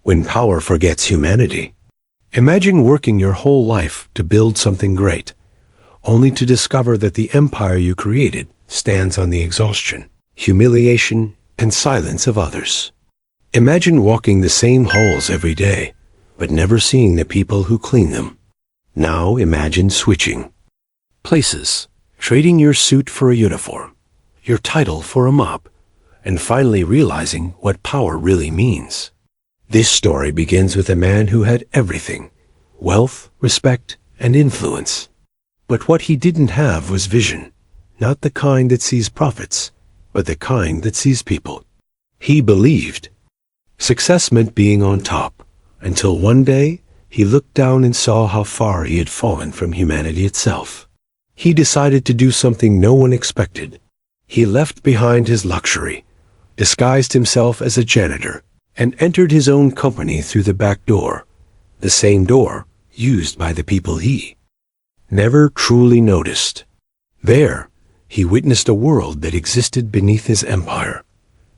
when power forgets humanity. Imagine working your whole life to build something great, only to discover that the empire you created stands on the exhaustion, humiliation, and silence of others. Imagine walking the same halls every day, but never seeing the people who clean them. Now imagine switching places, trading your suit for a uniform, your title for a mop, and finally realizing what power really means. This story begins with a man who had everything: wealth, respect, and influence. But what he didn't have was vision, not the kind that sees profits, but the kind that sees people. He believed success meant being on top, until one day he looked down and saw how far he had fallen from humanity itself. He decided to do something no one expected. He left behind his luxury, disguised himself as a janitor, and entered his own company through the back door, the same door used by the people he never truly noticed. There, he witnessed a world that existed beneath his empire.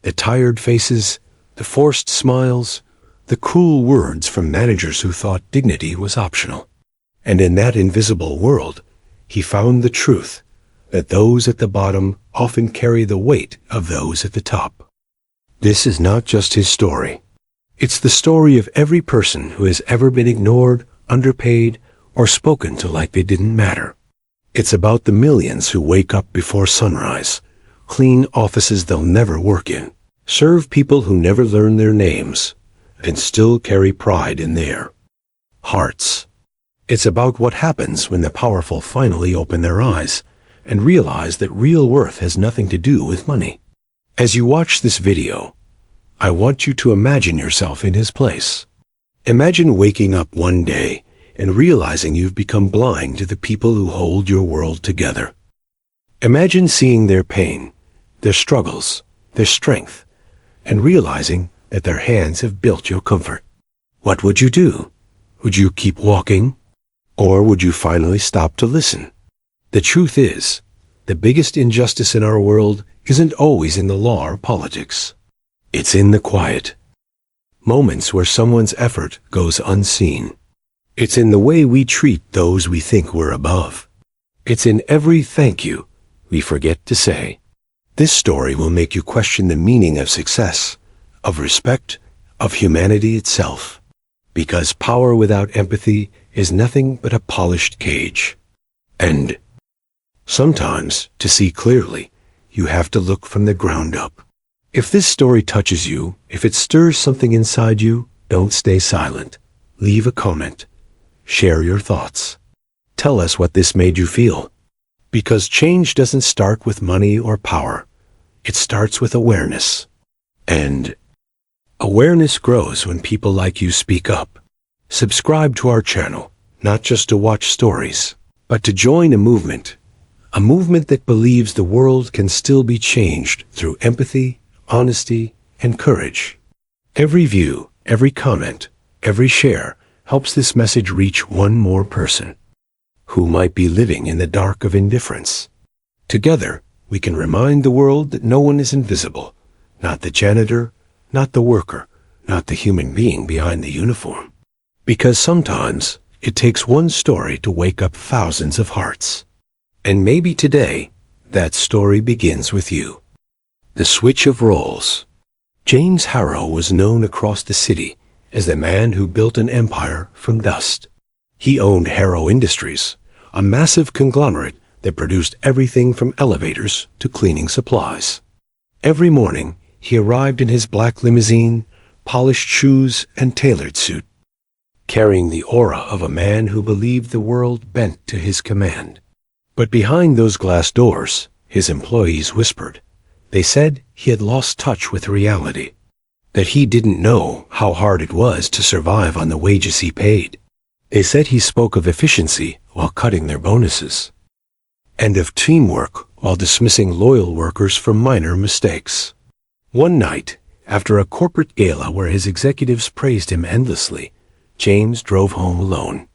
The tired faces, the forced smiles, the cruel words from managers who thought dignity was optional. And in that invisible world, he found the truth that those at the bottom often carry the weight of those at the top. This is not just his story. It's the story of every person who has ever been ignored, underpaid, or spoken to like they didn't matter. It's about the millions who wake up before sunrise, clean offices they'll never work in, serve people who never learn their names, and still carry pride in their hearts. It's about what happens when the powerful finally open their eyes and realize that real worth has nothing to do with money. As you watch this video, I want you to imagine yourself in his place. Imagine waking up one day and realizing you've become blind to the people who hold your world together. Imagine seeing their pain, their struggles, their strength, and realizing that their hands have built your comfort. What would you do? Would you keep walking? Or would you finally stop to listen? The truth is, the biggest injustice in our world isn't always in the law or politics. It's in the quiet moments where someone's effort goes unseen. It's in the way we treat those we think we're above. It's in every thank you we forget to say. This story will make you question the meaning of success, of respect, of humanity itself. Because power without empathy is nothing but a polished cage. And sometimes, to see clearly, you have to look from the ground up. If this story touches you, if it stirs something inside you, don't stay silent. Leave a comment. Share your thoughts. Tell us what this made you feel. Because change doesn't start with money or power. It starts with awareness. And awareness grows when people like you speak up. Subscribe to our channel, not just to watch stories, but to join a movement that believes the world can still be changed through empathy, honesty, and courage. Every view, every comment, every share helps this message reach one more person who might be living in the dark of indifference. Together, we can remind the world that no one is invisible, not the janitor, not the worker, not the human being behind the uniform. Because sometimes it takes one story to wake up thousands of hearts. And maybe today, that story begins with you. The switch of roles. James Harrow was known across the city as the man who built an empire from dust. He owned Harrow Industries, a massive conglomerate that produced everything from elevators to cleaning supplies. Every morning, he arrived in his black limousine, polished shoes, and tailored suit, carrying the aura of a man who believed the world bent to his command. But behind those glass doors, his employees whispered. They said he had lost touch with reality, that he didn't know how hard it was to survive on the wages he paid. They said he spoke of efficiency while cutting their bonuses, and of teamwork while dismissing loyal workers for minor mistakes. One night, after a corporate gala where his executives praised him endlessly, James drove home alone.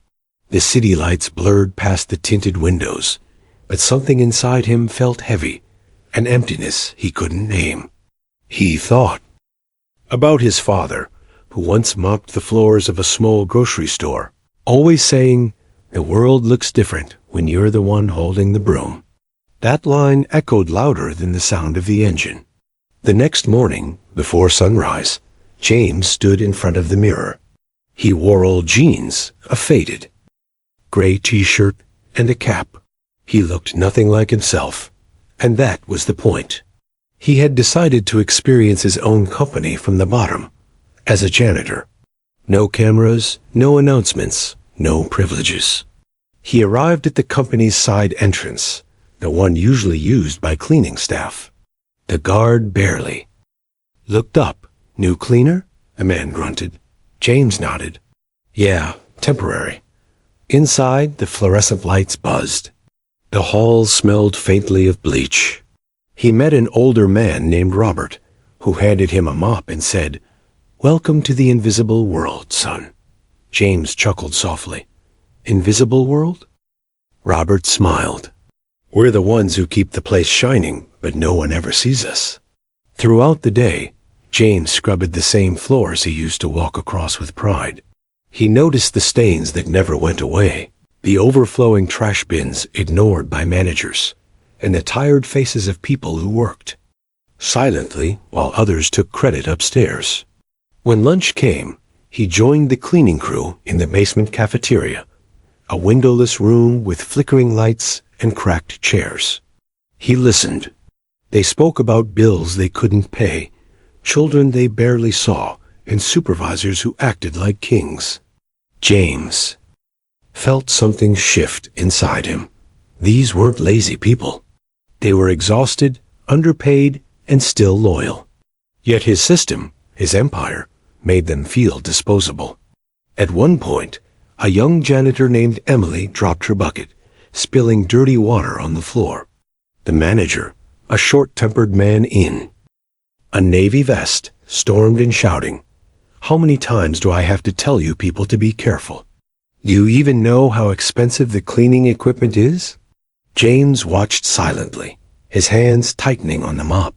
The city lights blurred past the tinted windows, but something inside him felt heavy, an emptiness he couldn't name. He thought about his father, who once mopped the floors of a small grocery store, always saying, "The world looks different when you're the one holding the broom." That line echoed louder than the sound of the engine. The next morning, before sunrise, James stood in front of the mirror. He wore old jeans, a faded gray t-shirt, and a cap. He looked nothing like himself, and that was the point. He had decided to experience his own company from the bottom, as a janitor. No cameras, no announcements, no privileges. He arrived at the company's side entrance, the one usually used by cleaning staff. The guard barely looked up. "New cleaner?" a man grunted. James nodded. "Yeah, temporary." Inside, the fluorescent lights buzzed. The hall smelled faintly of bleach. He met an older man named Robert, who handed him a mop and said, "Welcome to the invisible world, son." James chuckled softly. "Invisible world?" Robert smiled. "We're the ones who keep the place shining, but no one ever sees us." Throughout the day, James scrubbed the same floors he used to walk across with pride. He noticed the stains that never went away, the overflowing trash bins ignored by managers, and the tired faces of people who worked silently while others took credit upstairs. When lunch came, he joined the cleaning crew in the basement cafeteria, a windowless room with flickering lights and cracked chairs. He listened. They spoke about bills they couldn't pay, children they barely saw, and supervisors who acted like kings. James felt something shift inside him. These weren't lazy people. They were exhausted, underpaid, and still loyal. Yet his system, his empire, made them feel disposable. At one point, a young janitor named Emily dropped her bucket, spilling dirty water on the floor. The manager, a short-tempered man in a navy vest, stormed in shouting, "How many times do I have to tell you people to be careful? Do you even know how expensive the cleaning equipment is?" James watched silently, his hands tightening on the mop.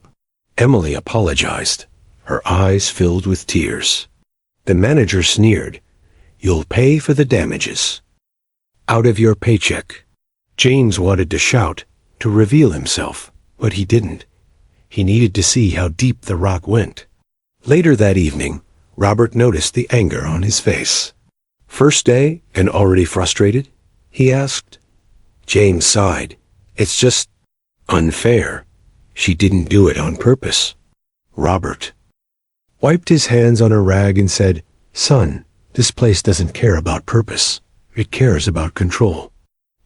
Emily apologized, her eyes filled with tears. The manager sneered, "You'll pay for the damages. Out of your paycheck." James wanted to shout, to reveal himself, but he didn't. He needed to see how deep the rock went. Later that evening, Robert noticed the anger on his face. "First day, and already frustrated?" he asked. James sighed. "It's just unfair. She didn't do it on purpose." Robert wiped his hands on a rag and said, "Son, this place doesn't care about purpose. It cares about control."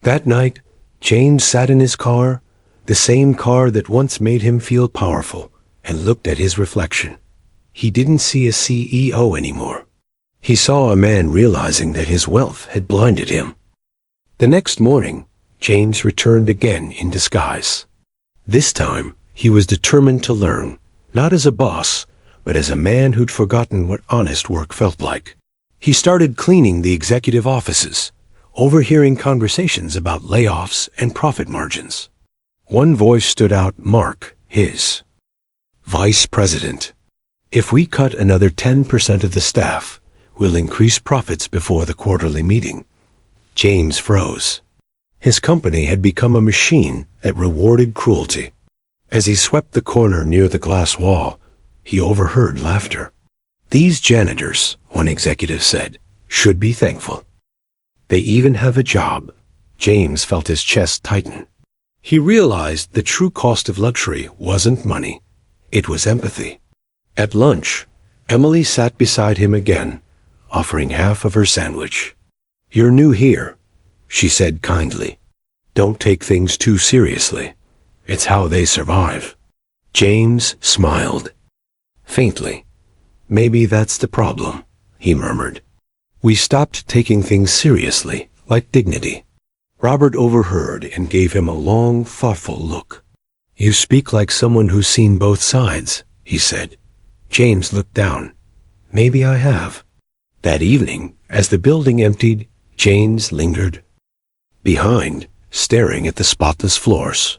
That night, James sat in his car, the same car that once made him feel powerful, and looked at his reflection. He didn't see a CEO anymore. He saw a man realizing that his wealth had blinded him. The next morning, James returned again in disguise. This time, he was determined to learn, not as a boss, but as a man who'd forgotten what honest work felt like. He started cleaning the executive offices, overhearing conversations about layoffs and profit margins. One voice stood out, Mark, his vice president. "If we cut another 10% of the staff, we'll increase profits before the quarterly meeting." James froze. His company had become a machine that rewarded cruelty. As he swept the corner near the glass wall, he overheard laughter. "These janitors," one executive said, "should be thankful. They even have a job." James felt his chest tighten. He realized the true cost of luxury wasn't money. It was empathy. At lunch, Emily sat beside him again, offering half of her sandwich. "You're new here," she said kindly. "Don't take things too seriously. It's how they survive." James smiled. Faintly. "Maybe that's the problem," he murmured. "We stopped taking things seriously, like dignity." Robert overheard and gave him a long, thoughtful look. "You speak like someone who's seen both sides," he said. James looked down. "Maybe I have." That evening, as the building emptied, James lingered behind, staring at the spotless floors.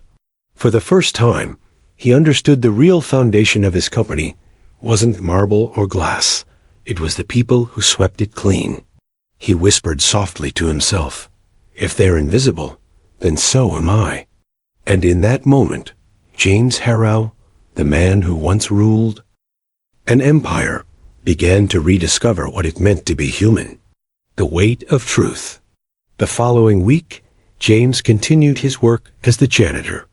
For the first time, he understood the real foundation of his company wasn't marble or glass. It was the people who swept it clean. He whispered softly to himself, "If they're invisible, then so am I." And in that moment, James Harrow, the man who once ruled an empire, began to rediscover what it meant to be human. The weight of truth. The following week, James continued his work as the janitor.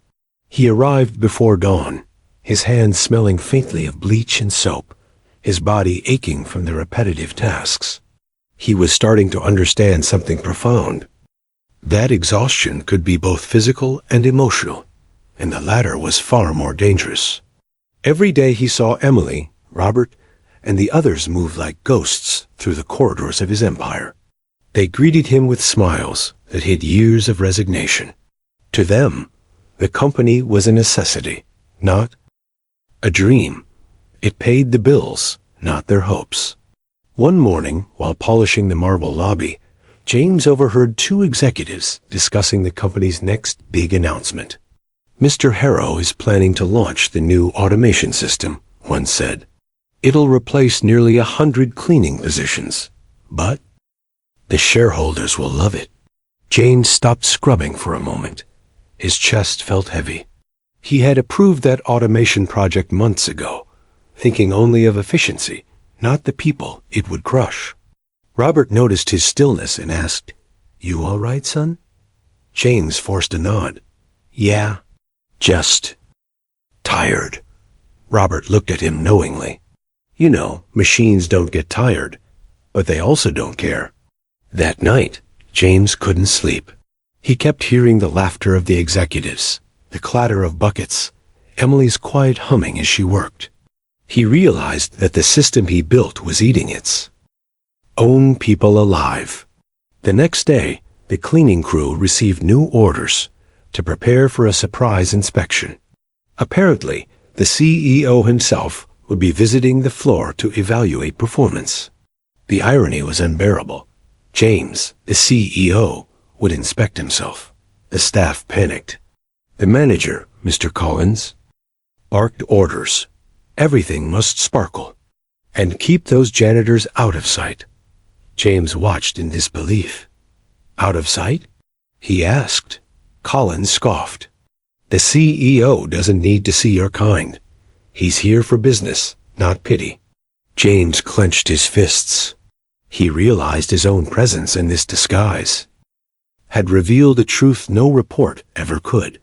He arrived before dawn, his hands smelling faintly of bleach and soap, his body aching from the repetitive tasks. He was starting to understand something profound. That exhaustion could be both physical and emotional, and the latter was far more dangerous. Every day he saw Emily, Robert, and the others move like ghosts through the corridors of his empire. They greeted him with smiles that hid years of resignation. To them, the company was a necessity, not a dream. It paid the bills, not their hopes. One morning, while polishing the marble lobby, James overheard two executives discussing the company's next big announcement. "Mr. Harrow is planning to launch the new automation system," one said. "It'll replace nearly 100 cleaning positions, but the shareholders will love it." James stopped scrubbing for a moment. His chest felt heavy. He had approved that automation project months ago, thinking only of efficiency, not the people it would crush. Robert noticed his stillness and asked, "You all right, son?" James forced a nod. "Yeah, just tired." Robert looked at him knowingly. "You know, machines don't get tired, but they also don't care." That night, James couldn't sleep. He kept hearing the laughter of the executives, the clatter of buckets, Emily's quiet humming as she worked. He realized that the system he built was eating its own people alive. The next day, the cleaning crew received new orders to prepare for a surprise inspection. Apparently, the CEO himself would be visiting the floor to evaluate performance. The irony was unbearable. James, the CEO, would inspect himself. The staff panicked. The manager, Mr. Collins, barked orders. Everything must sparkle. And keep those janitors out of sight. James watched in disbelief. "Out of sight?" he asked. Collins scoffed. "The CEO doesn't need to see your kind. He's here for business, not pity." James clenched his fists. He realized his own presence in this disguise had revealed a truth no report ever could.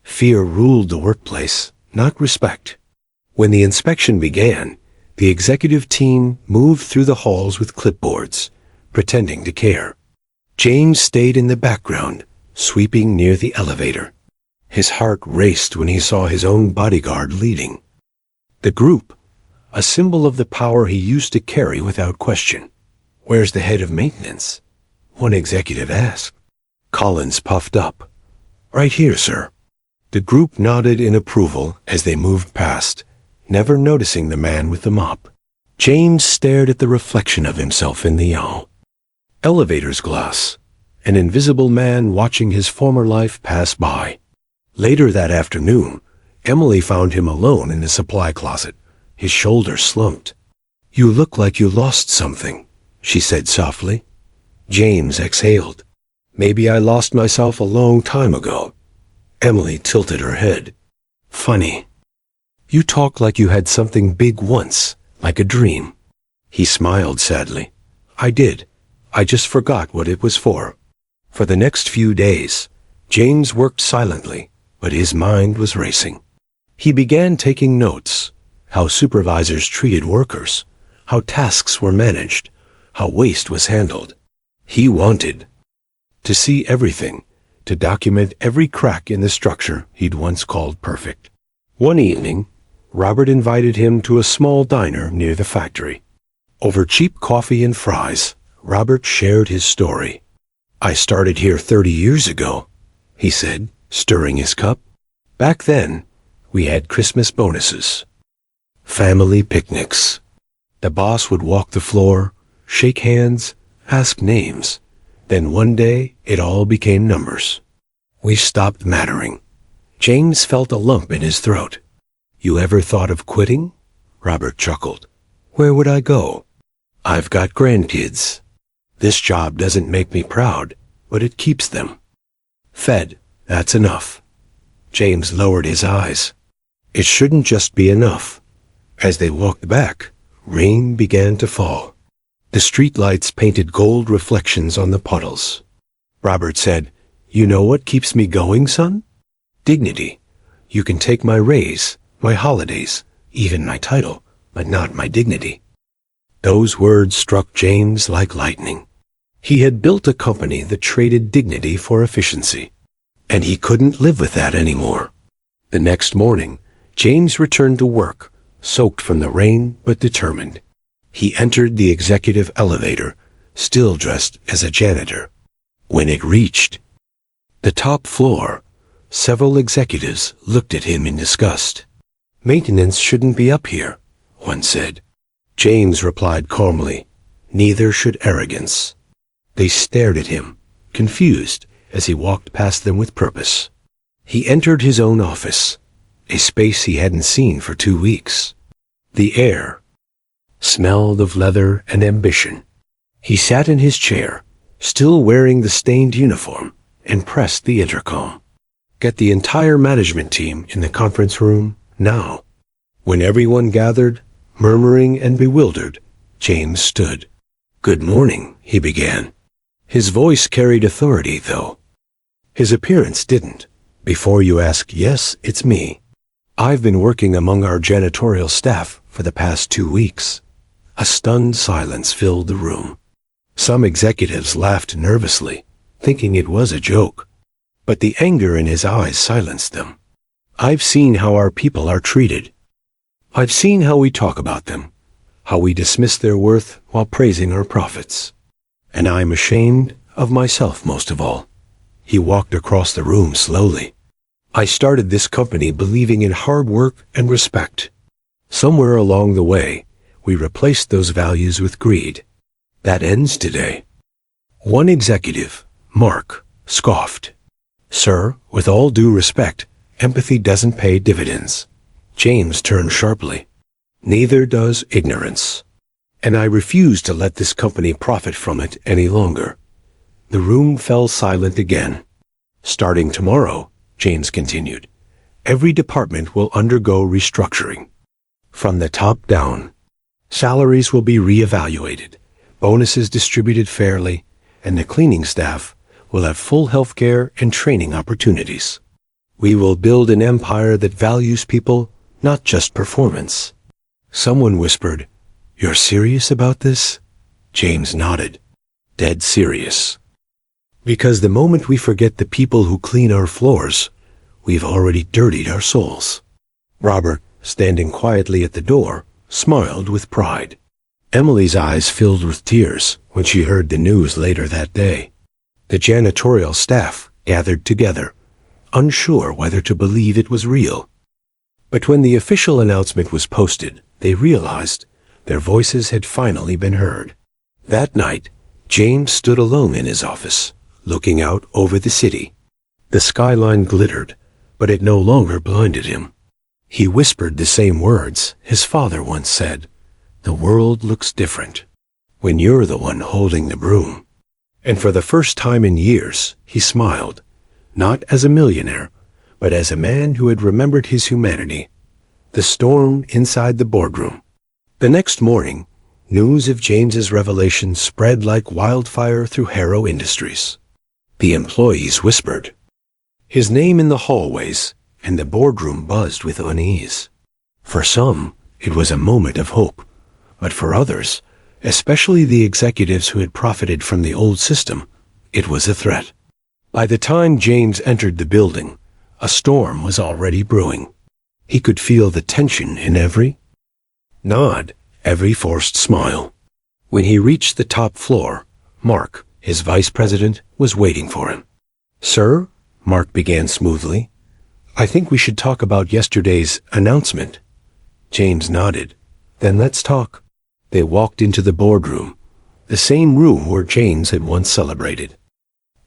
Fear ruled the workplace, not respect. When the inspection began, the executive team moved through the halls with clipboards, pretending to care. James stayed in the background, sweeping near the elevator. His heart raced when he saw his own bodyguard leading the group, a symbol of the power he used to carry without question. "Where's the head of maintenance?" one executive asked. Collins puffed up. "Right here, sir." The group nodded in approval as they moved past, never noticing the man with the mop. James stared at the reflection of himself in the elevator's glass, an invisible man watching his former life pass by. Later that afternoon, Emily found him alone in the supply closet, his shoulders slumped. "You look like you lost something," she said softly. James exhaled. "Maybe I lost myself a long time ago." Emily tilted her head. "Funny. You talk like you had something big once, like a dream." He smiled sadly. "I did. I just forgot what it was for." For the next few days, James worked silently, but his mind was racing. He began taking notes, how supervisors treated workers, how tasks were managed, how waste was handled. He wanted to see everything, to document every crack in the structure he'd once called perfect. One evening, Robert invited him to a small diner near the factory. Over cheap coffee and fries, Robert shared his story. "I started here 30 years ago," he said, stirring his cup. "Back then, we had Christmas bonuses, family picnics. The boss would walk the floor, shake hands, ask names. Then one day, it all became numbers. We stopped mattering." James felt a lump in his throat. "You ever thought of quitting?" Robert chuckled. "Where would I go?" I've got grandkids. This job doesn't make me proud, but it keeps them fed. That's enough. James lowered his eyes. It shouldn't just be enough. As they walked back, rain began to fall. The streetlights painted gold reflections on the puddles. Robert said, "You know what keeps me going, son? Dignity. You can take my raise, my holidays, even my title, but not my dignity." Those words struck James like lightning. He had built a company that traded dignity for efficiency, and he couldn't live with that anymore. The next morning, James returned to work, soaked from the rain but determined. He entered the executive elevator, still dressed as a janitor. When it reached the top floor, several executives looked at him in disgust. "Maintenance shouldn't be up here," one said. James replied calmly, "Neither should arrogance." They stared at him, confused, as he walked past them with purpose. He entered his own office, a space he hadn't seen for 2 weeks. The air smelled of leather and ambition. He sat in his chair, still wearing the stained uniform, and pressed the intercom. "Get the entire management team in the conference room now." When everyone gathered, murmuring and bewildered, James stood. "Good morning," he began. His voice carried authority, though. His appearance didn't. "Before you ask, yes, it's me. I've been working among our janitorial staff for the past 2 weeks." A stunned silence filled the room. Some executives laughed nervously, thinking it was a joke. But the anger in his eyes silenced them. "I've seen how our people are treated. I've seen how we talk about them, how we dismiss their worth while praising our profits. And I'm ashamed of myself most of all." He walked across the room slowly. "I started this company believing in hard work and respect. Somewhere along the way, we replaced those values with greed. That ends today." One executive, Mark, scoffed. "Sir, with all due respect, empathy doesn't pay dividends." James turned sharply. "Neither does ignorance. And I refuse to let this company profit from it any longer." The room fell silent again. "Starting tomorrow," James continued, "every department will undergo restructuring. From the top down, salaries will be reevaluated, bonuses distributed fairly, and the cleaning staff will have full health care and training opportunities. We will build an empire that values people, not just performance." Someone whispered, "You're serious about this?" James nodded. "Dead serious. Because the moment we forget the people who clean our floors, we've already dirtied our souls." Robert, standing quietly at the door, smiled with pride. Emily's eyes filled with tears when she heard the news later that day. The janitorial staff gathered together, unsure whether to believe it was real. But when the official announcement was posted, they realized their voices had finally been heard. That night, James stood alone in his office, looking out over the city. The skyline glittered, but it no longer blinded him. He whispered the same words his father once said, "The world looks different when you're the one holding the broom." And for the first time in years, he smiled, not as a millionaire, but as a man who had remembered his humanity. The storm inside the boardroom. The next morning, news of James's revelation spread like wildfire through Harrow Industries. The employees whispered his name in the hallways, and the boardroom buzzed with unease. For some, it was a moment of hope, but for others, especially the executives who had profited from the old system, it was a threat. By the time James entered the building, a storm was already brewing. He could feel the tension in every nod, every forced smile. When he reached the top floor, Mark, his vice president, was waiting for him. "Sir," Mark began smoothly, "I think we should talk about yesterday's announcement." James nodded. "Then let's talk." They walked into the boardroom, the same room where James had once celebrated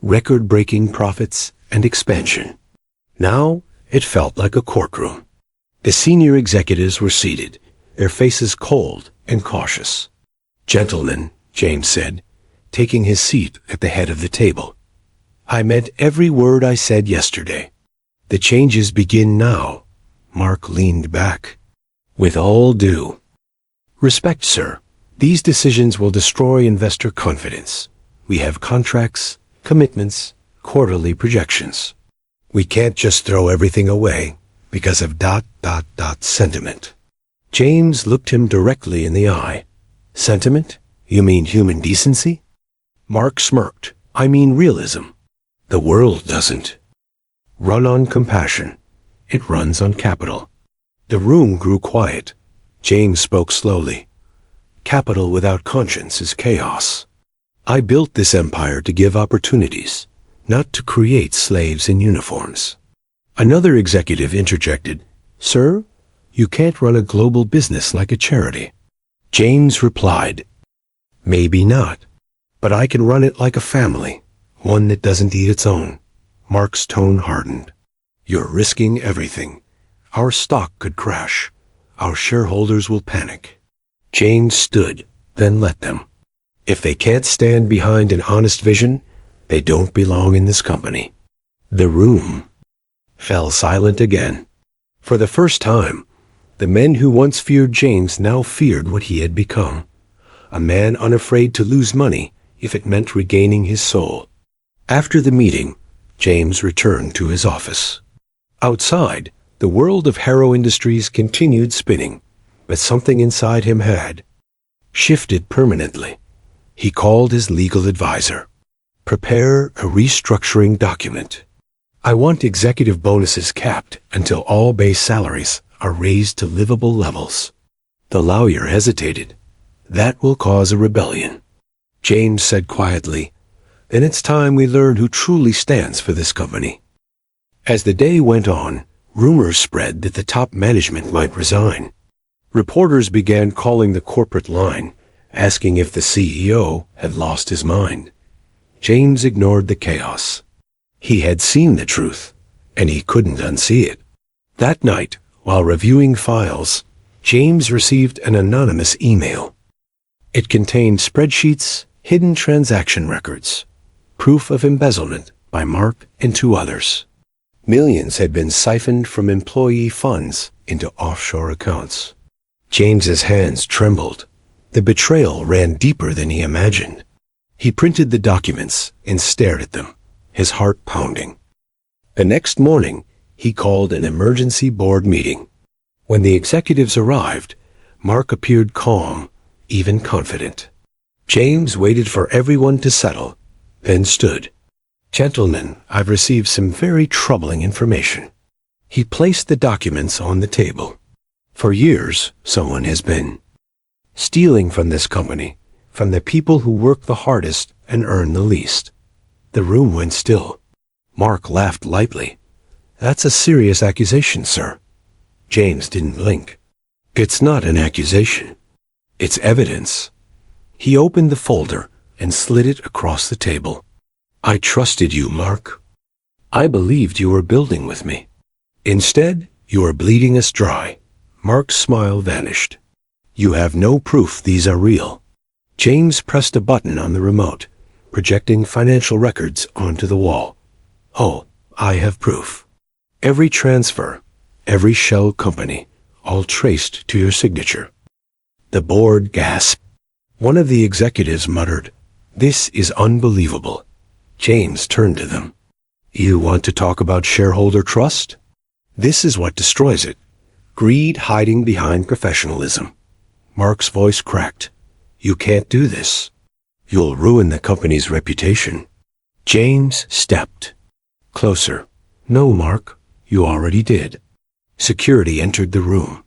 record-breaking profits and expansion. Now it felt like a courtroom. The senior executives were seated, their faces cold and cautious. Gentlemen, James said, taking his seat at the head of the table. I meant every word I said yesterday. The changes begin now. Mark leaned back. With all due respect, sir, these decisions will destroy investor confidence. We have contracts, commitments, quarterly projections. We can't just throw everything away because of ... sentiment. James looked him directly in the eye. Sentiment? You mean human decency? Mark smirked. I mean realism. The world doesn't run on compassion. It runs on capital. The room grew quiet. James spoke slowly. Capital without conscience is chaos. I built this empire to give opportunities, not to create slaves in uniforms. Another executive interjected, Sir, you can't run a global business like a charity. James replied, Maybe not, but I can run it like a family, one that doesn't eat its own. Mark's tone hardened. You're risking everything. Our stock could crash. Our shareholders will panic. James stood, then let them. If they can't stand behind an honest vision, they don't belong in this company. The room fell silent again. For the first time, the men who once feared James now feared what he had become. A man unafraid to lose money if it meant regaining his soul. After the meeting, James returned to his office. Outside, the world of Harrow Industries continued spinning, but something inside him had shifted permanently. He called his legal advisor. Prepare a restructuring document. I want executive bonuses capped until all base salaries are raised to livable levels. The lawyer hesitated. That will cause a rebellion. James said quietly, Then it's time we learn who truly stands for this company. As the day went on, rumors spread that the top management might resign. Reporters began calling the corporate line, asking if the CEO had lost his mind. James ignored the chaos. He had seen the truth, and he couldn't unsee it. That night, while reviewing files, James received an anonymous email. It contained spreadsheets, hidden transaction records, proof of embezzlement by Mark and two others. Millions had been siphoned from employee funds into offshore accounts. James's hands trembled. The betrayal ran deeper than he imagined. He printed the documents and stared at them, his heart pounding. The next morning, he called an emergency board meeting. When the executives arrived, Mark appeared calm, even confident. James waited for everyone to settle, then stood. Gentlemen, I've received some very troubling information. He placed the documents on the table. For years, someone has been stealing from this company, from the people who work the hardest and earn the least. The room went still. Mark laughed lightly. That's a serious accusation, sir. James didn't blink. It's not an accusation. It's evidence. He opened the folder and slid it across the table. I trusted you, Mark. I believed you were building with me. Instead, you are bleeding us dry. Mark's smile vanished. You have no proof these are real. James pressed a button on the remote, projecting financial records onto the wall. Oh, I have proof. Every transfer, every shell company, all traced to your signature. The board gasped. One of the executives muttered, This is unbelievable. James turned to them. You want to talk about shareholder trust? This is what destroys it. Greed hiding behind professionalism. Mark's voice cracked. You can't do this. You'll ruin the company's reputation. James stepped closer. No, Mark, you already did. Security entered the room.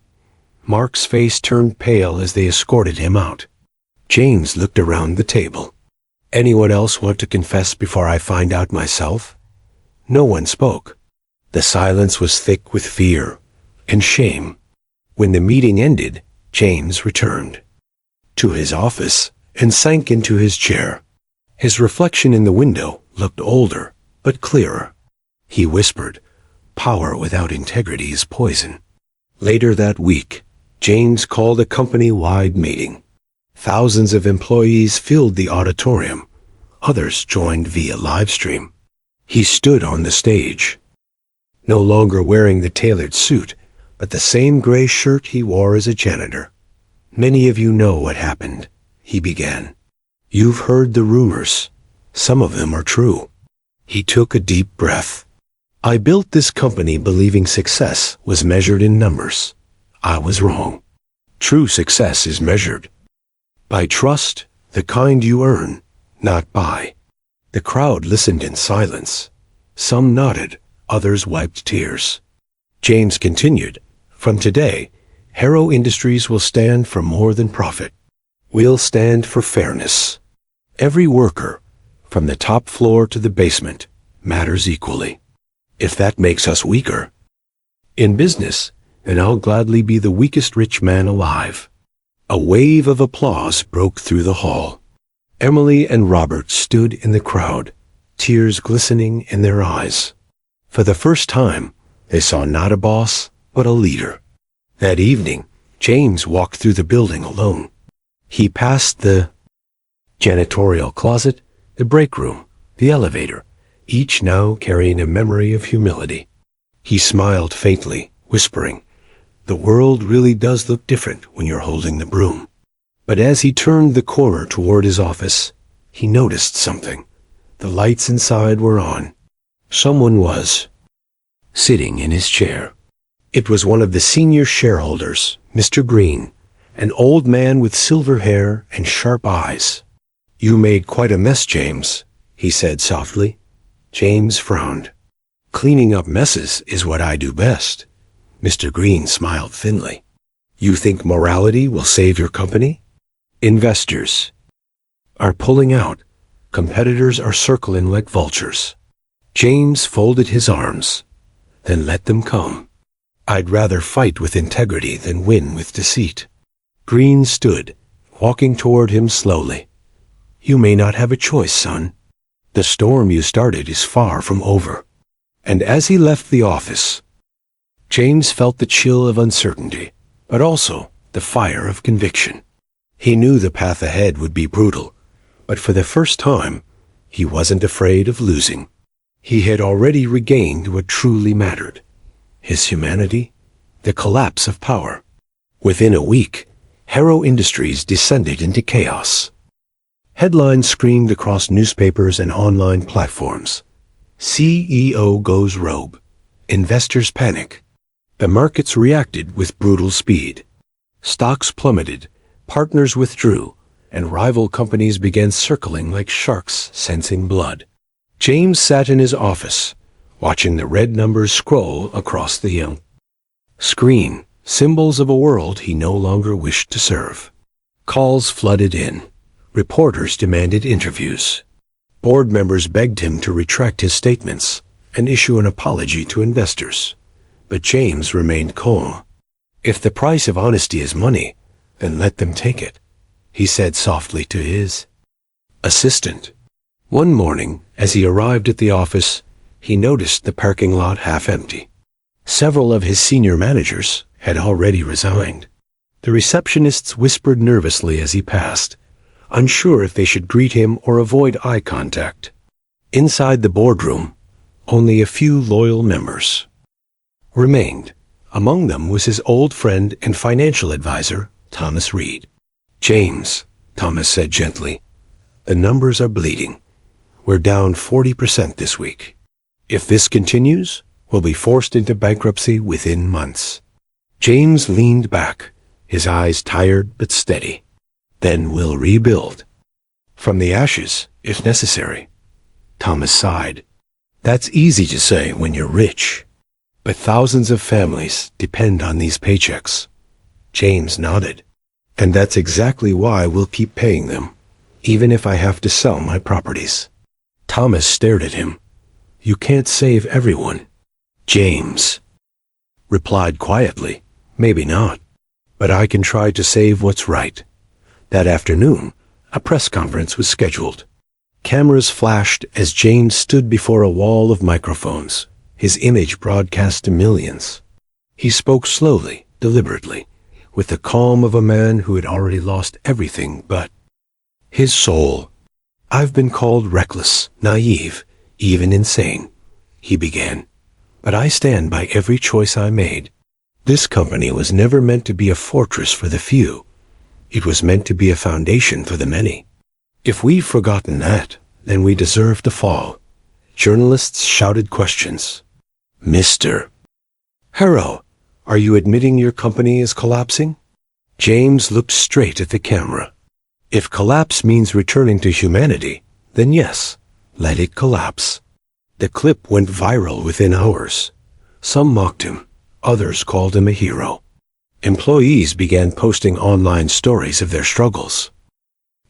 Mark's face turned pale as they escorted him out. James looked around the table. Anyone else want to confess before I find out myself? No one spoke. The silence was thick with fear and shame. When the meeting ended, James returned to his office and sank into his chair. His reflection in the window looked older, but clearer. He whispered, Power without integrity is poison. Later that week, James called a company-wide meeting. Thousands of employees filled the auditorium. Others joined via live stream. He stood on the stage, no longer wearing the tailored suit, but the same gray shirt he wore as a janitor. "Many of you know what happened," he began. "You've heard the rumors. Some of them are true." He took a deep breath. "I built this company believing success was measured in numbers. I was wrong. True success is measured by trust, the kind you earn, not buy." The crowd listened in silence. Some nodded, others wiped tears. James continued, "From today, Harrow Industries will stand for more than profit. We'll stand for fairness. Every worker, from the top floor to the basement, matters equally. If that makes us weaker in business, then I'll gladly be the weakest rich man alive." A wave of applause broke through the hall. Emily and Robert stood in the crowd, tears glistening in their eyes. For the first time, they saw not a boss, but a leader. That evening, James walked through the building alone. He passed the janitorial closet, the break room, the elevator, each now carrying a memory of humility. He smiled faintly, whispering, "The world really does look different when you're holding the broom." But as he turned the corner toward his office, he noticed something. The lights inside were on. Someone was sitting in his chair. It was one of the senior shareholders, Mr. Green, an old man with silver hair and sharp eyes. "You made quite a mess, James," he said softly. James frowned. "Cleaning up messes is what I do best." Mr. Green smiled thinly. "You think morality will save your company? Investors are pulling out. Competitors are circling like vultures." James folded his arms. "Then let them come. I'd rather fight with integrity than win with deceit." Green stood, walking toward him slowly. "You may not have a choice, son. The storm you started is far from over." And as he left the office, James felt the chill of uncertainty, but also the fire of conviction. He knew the path ahead would be brutal, but for the first time, he wasn't afraid of losing. He had already regained what truly mattered: his humanity, the collapse of power. Within a week, Harrow Industries descended into chaos. Headlines screamed across newspapers and online platforms. CEO goes rogue. Investors panic. The markets reacted with brutal speed. Stocks plummeted, partners withdrew, and rival companies began circling like sharks sensing blood. James sat in his office, watching the red numbers scroll across the young screen, symbols of a world he no longer wished to serve. Calls flooded in. Reporters demanded interviews. Board members begged him to retract his statements and issue an apology to investors. But James remained calm. "If the price of honesty is money, then let them take it," he said softly to his assistant. One morning, as he arrived at the office, he noticed the parking lot half empty. Several of his senior managers had already resigned. The receptionists whispered nervously as he passed, unsure if they should greet him or avoid eye contact. Inside the boardroom, only a few loyal members remained. Among them was his old friend and financial advisor, Thomas Reed. "James," Thomas said gently, "the numbers are bleeding. We're down 40% this week. If this continues, we'll be forced into bankruptcy within months." James leaned back, his eyes tired but steady. "Then we'll rebuild. From the ashes, if necessary." Thomas sighed. "That's easy to say when you're rich. But thousands of families depend on these paychecks." James nodded. "And that's exactly why we'll keep paying them, even if I have to sell my properties." Thomas stared at him. "You can't save everyone." James replied quietly, "Maybe not, but I can try to save what's right." That afternoon, a press conference was scheduled. Cameras flashed as James stood before a wall of microphones, his image broadcast to millions. He spoke slowly, deliberately, with the calm of a man who had already lost everything but his soul. "I've been called reckless, naive, even insane," he began, "but I stand by every choice I made. This company was never meant to be a fortress for the few. It was meant to be a foundation for the many. If we've forgotten that, then we deserve to fall." Journalists shouted questions. "Mr. Harrow, are you admitting your company is collapsing?" James looked straight at the camera. "If collapse means returning to humanity, then yes, let it collapse." The clip went viral within hours. Some mocked him, others called him a hero. Employees began posting online stories of their struggles,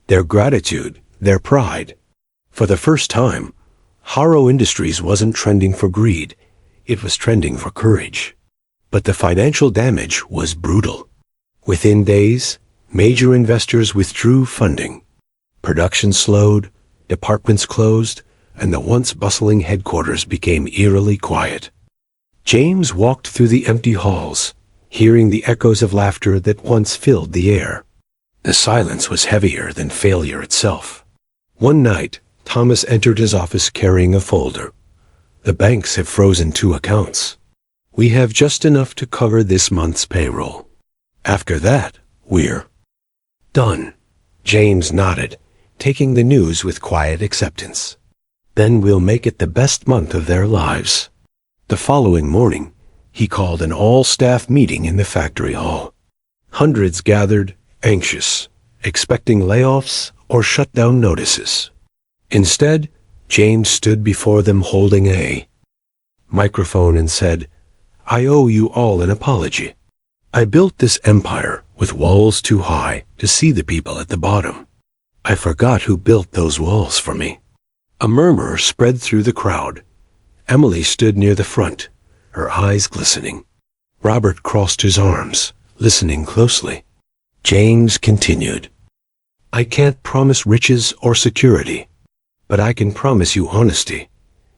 their gratitude, their pride. For the first time, Harrow Industries wasn't trending for greed, it was trending for courage. But the financial damage was brutal. Within days, major investors withdrew funding. Production slowed, departments closed, and the once bustling headquarters became eerily quiet. James walked through the empty halls, hearing the echoes of laughter that once filled the air. The silence was heavier than failure itself. One night, Thomas entered his office carrying a folder. "The banks have frozen 2 accounts. We have just enough to cover this month's payroll. After that, we're done." James nodded, taking the news with quiet acceptance. "Then we'll make it the best month of their lives." The following morning, he called an all-staff meeting in the factory hall. Hundreds gathered, anxious, expecting layoffs or shutdown notices. Instead, James stood before them holding a microphone and said, "I owe you all an apology. I built this empire with walls too high to see the people at the bottom. I forgot who built those walls for me." A murmur spread through the crowd. Emily stood near the front, her eyes glistening. Robert crossed his arms, listening closely. James continued, "I can't promise riches or security, but I can promise you honesty.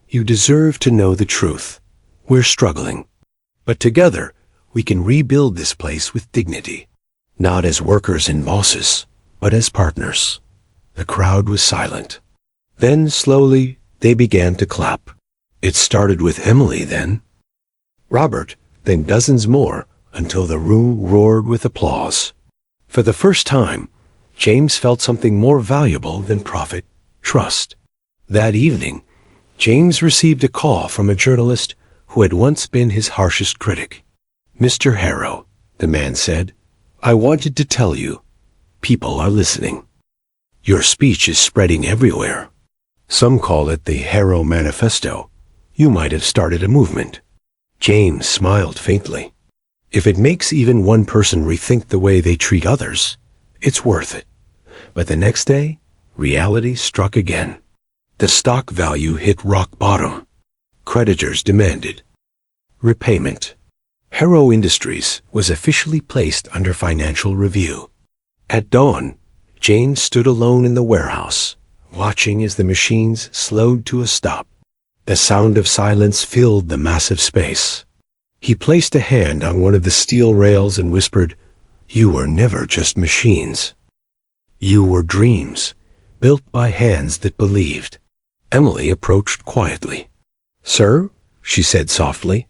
You deserve to know the truth. We're struggling, but together we can rebuild this place with dignity, not as workers and bosses, but as partners." The crowd was silent. Then slowly they began to clap. It started with Emily, then Robert, then dozens more, until the room roared with applause. For the first time, James felt something more valuable than profit: trust. That evening, James received a call from a journalist who had once been his harshest critic. "Mr. Harrow," the man said, "I wanted to tell you, people are listening. Your speech is spreading everywhere. Some call it the Harrow Manifesto. You might have started a movement." James smiled faintly. "If it makes even one person rethink the way they treat others, it's worth it." But the next day, reality struck again. The stock value hit rock bottom. Creditors demanded repayment. Harrow Industries was officially placed under financial review. At dawn, James stood alone in the warehouse, watching as the machines slowed to a stop. The sound of silence filled the massive space. He placed a hand on one of the steel rails and whispered, "You were never just machines. You were dreams, built by hands that believed." Emily approached quietly. "Sir," she said softly,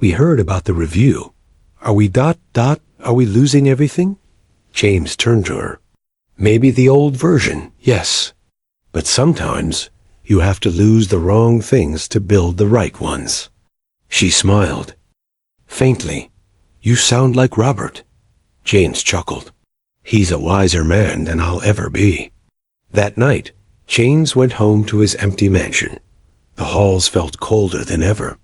"we heard about the review. Are we losing everything?" James turned to her. "Maybe the old version, yes. But sometimes you have to lose the wrong things to build the right ones." She smiled. Faintly, "You sound like Robert." James chuckled. "He's a wiser man than I'll ever be." That night, James went home to his empty mansion. The halls felt colder than ever.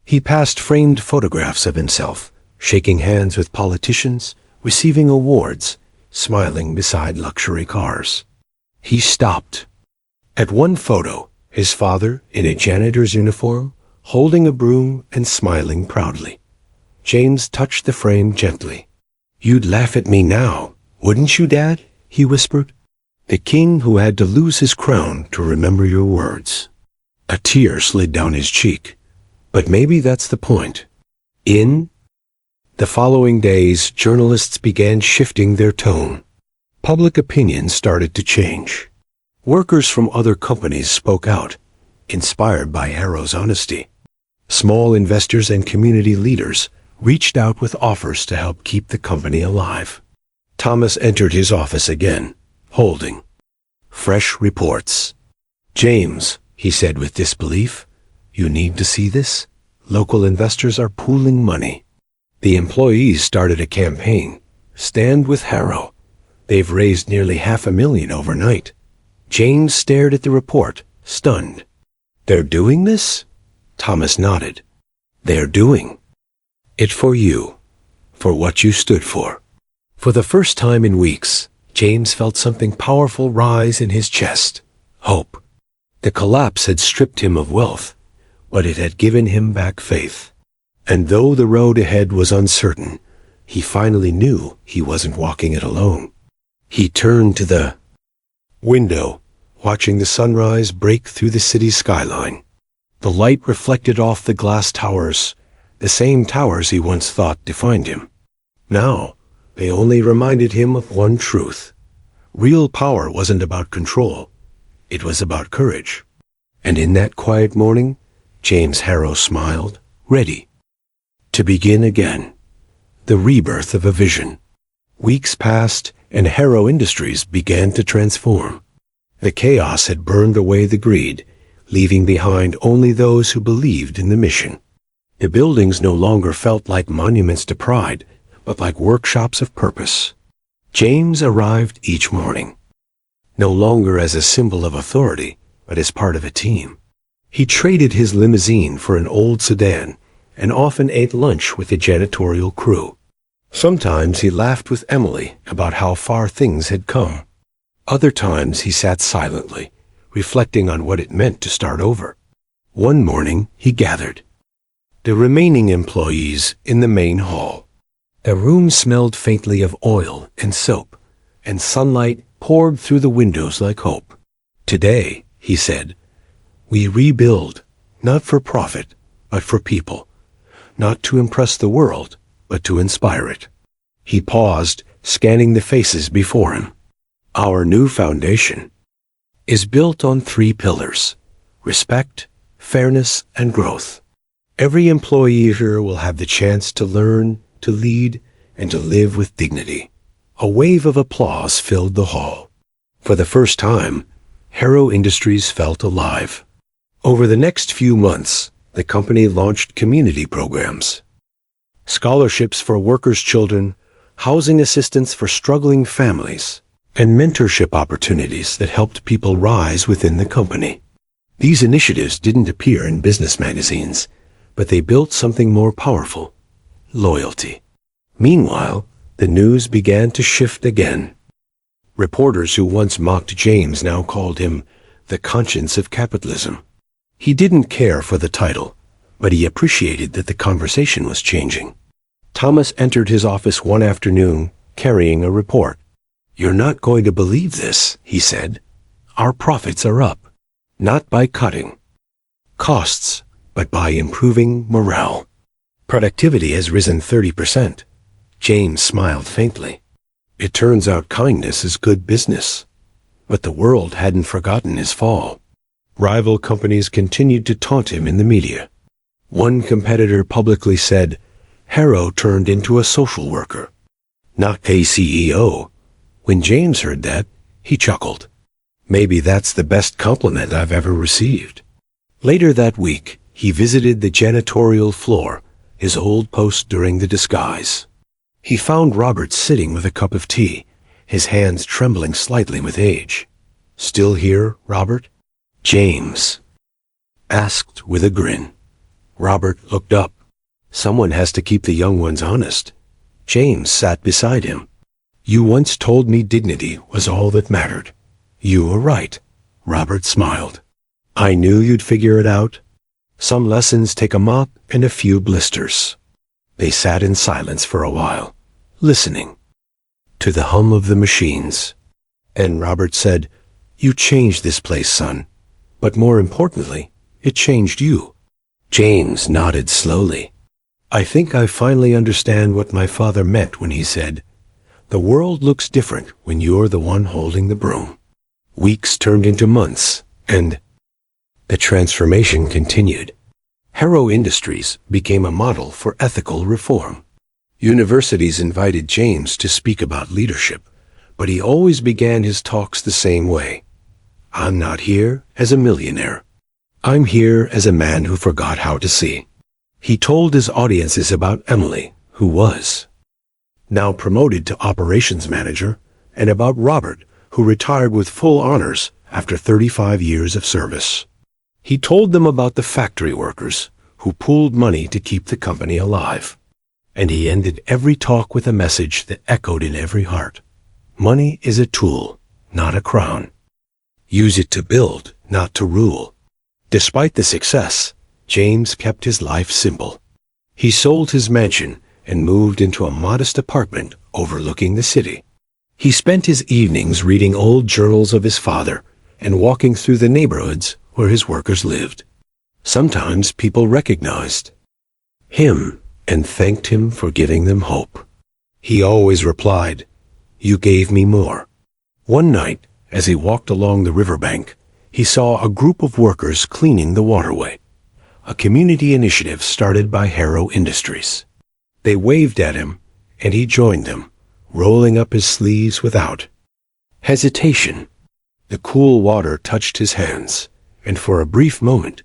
He passed framed photographs of himself, shaking hands with politicians, receiving awards, smiling beside luxury cars. He stopped. At one photo, his father, in a janitor's uniform, holding a broom and smiling proudly. James touched the frame gently. "You'd laugh at me now, wouldn't you, Dad?" he whispered. "The king who had to lose his crown to remember your words." A tear slid down his cheek. But maybe that's the point. In The following days, journalists began shifting their tone. Public opinion started to change. Workers from other companies spoke out, inspired by Harrow's honesty. Small investors and community leaders reached out with offers to help keep the company alive. Thomas entered his office again, holding fresh reports. "James," he said with disbelief, "you need to see this. Local investors are pooling money." The employees started a campaign, "Stand with Harrow." They've raised nearly $500,000 overnight. James stared at the report, stunned. "They're doing this?" Thomas nodded. "They're doing it for you, for what you stood for." For the first time in weeks, James felt something powerful rise in his chest. Hope. The collapse had stripped him of wealth, but it had given him back faith. And though the road ahead was uncertain, he finally knew he wasn't walking it alone. He turned to the window, watching the sunrise break through the city's skyline. The light reflected off the glass towers, the same towers he once thought defined him. Now, they only reminded him of one truth. Real power wasn't about control. It was about courage. And in that quiet morning, James Harrow smiled, ready to begin again. The rebirth of a vision. Weeks passed, and Harrow Industries began to transform. The chaos had burned away the greed, leaving behind only those who believed in the mission. The buildings no longer felt like monuments to pride, but like workshops of purpose. James arrived each morning, no longer as a symbol of authority, but as part of a team. He traded his limousine for an old sedan and often ate lunch with the janitorial crew. Sometimes he laughed with Emily about how far things had come. Other times he sat silently, reflecting on what it meant to start over. One morning he gathered the remaining employees in the main hall. The room smelled faintly of oil and soap, and sunlight poured through the windows like hope. "Today," he said, "we rebuild, not for profit, but for people. Not to impress the world, but to inspire it." He paused, scanning the faces before him. "Our new foundation is built on 3 pillars: respect, fairness, and growth. Every employee here will have the chance to learn, to lead, and to live with dignity." A wave of applause filled the hall. For the first time, Harrow Industries felt alive. Over the next few months, the company launched community programs. Scholarships for workers' children, housing assistance for struggling families, and mentorship opportunities that helped people rise within the company. These initiatives didn't appear in business magazines, but they built something more powerful: loyalty. Meanwhile, the news began to shift again. Reporters who once mocked James now called him the conscience of capitalism. He didn't care for the title, but he appreciated that the conversation was changing. Thomas entered his office one afternoon, carrying a report. "You're not going to believe this," he said. "Our profits are up, not by cutting costs, but by improving morale. Productivity has risen 30%. James smiled faintly. It turns out kindness is good business. But the world hadn't forgotten his fall. Rival companies continued to taunt him in the media. One competitor publicly said, "Harrow turned into a social worker, not a CEO." When James heard that, he chuckled. "Maybe that's the best compliment I've ever received." Later that week, he visited the janitorial floor, his old post during the disguise. He found Robert sitting with a cup of tea, his hands trembling slightly with age. "Still here, Robert?" James asked with a grin. Robert looked up. "Someone has to keep the young ones honest." James sat beside him. "You once told me dignity was all that mattered." "You were right," Robert smiled. "I knew you'd figure it out. Some lessons take a mop and a few blisters." They sat in silence for a while, listening to the hum of the machines. And Robert said, "You changed this place, son. But more importantly, it changed you." James nodded slowly. I think I finally understand what my father meant when he said, "The world looks different when you're the one holding the broom." Weeks turned into months, and the transformation continued. Harrow Industries became a model for ethical reform. Universities invited James to speak about leadership, but he always began his talks the same way. "I'm not here as a millionaire. I'm here as a man who forgot how to see." He told his audiences about Emily, who was now promoted to operations manager, and about Robert, who retired with full honors after 35 years of service. He told them about the factory workers who pooled money to keep the company alive. And he ended every talk with a message that echoed in every heart. Money is a tool, not a crown. Use it to build, not to rule. Despite the success, James kept his life simple. He sold his mansion and moved into a modest apartment overlooking the city. He spent his evenings reading old journals of his father and walking through the neighborhoods where his workers lived. Sometimes people recognized him and thanked him for giving them hope. He always replied, "You gave me more." One night, as he walked along the riverbank, he saw a group of workers cleaning the waterway, a community initiative started by Harrow Industries. They waved at him, and he joined them, rolling up his sleeves without hesitation. The cool water touched his hands, and for a brief moment,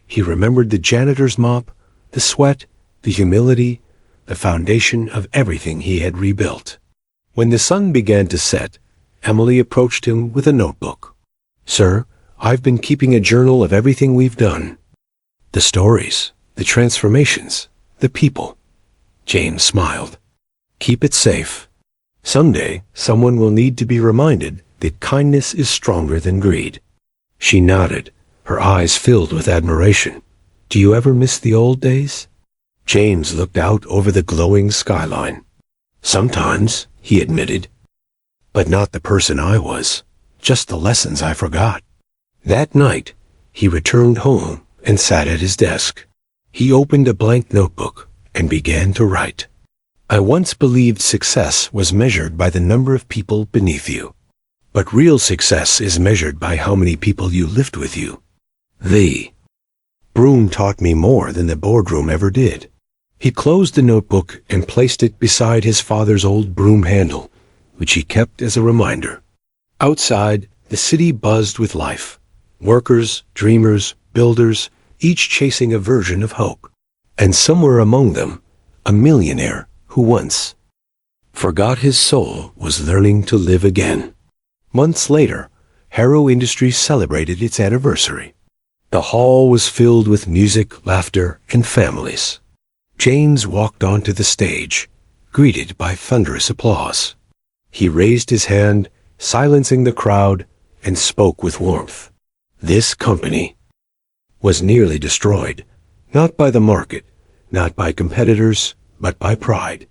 he remembered the janitor's mop, the sweat, the humility, the foundation of everything he had rebuilt. When the sun began to set, Emily approached him with a notebook. "Sir, I've been keeping a journal of everything we've done. The stories, the transformations, the people." James smiled. "Keep it safe. Someday, someone will need to be reminded that kindness is stronger than greed." She nodded, her eyes filled with admiration. "Do you ever miss the old days?" James looked out over the glowing skyline. "Sometimes," he admitted. "But not the person I was, just the lessons I forgot." That night, he returned home and sat at his desk. He opened a blank notebook and began to write. "I once believed success was measured by the number of people beneath you. But real success is measured by how many people you lift with you. The broom taught me more than the boardroom ever did." He closed the notebook and placed it beside his father's old broom handle, which he kept as a reminder. Outside, the city buzzed with life. Workers, dreamers, builders, each chasing a version of hope. And somewhere among them, a millionaire who once forgot his soul was learning to live again. Months later, Harrow Industries celebrated its anniversary. The hall was filled with music, laughter, and families. James walked onto the stage, greeted by thunderous applause. He raised his hand, silencing the crowd, and spoke with warmth. This company was nearly destroyed, not by the market, not by competitors, but by pride.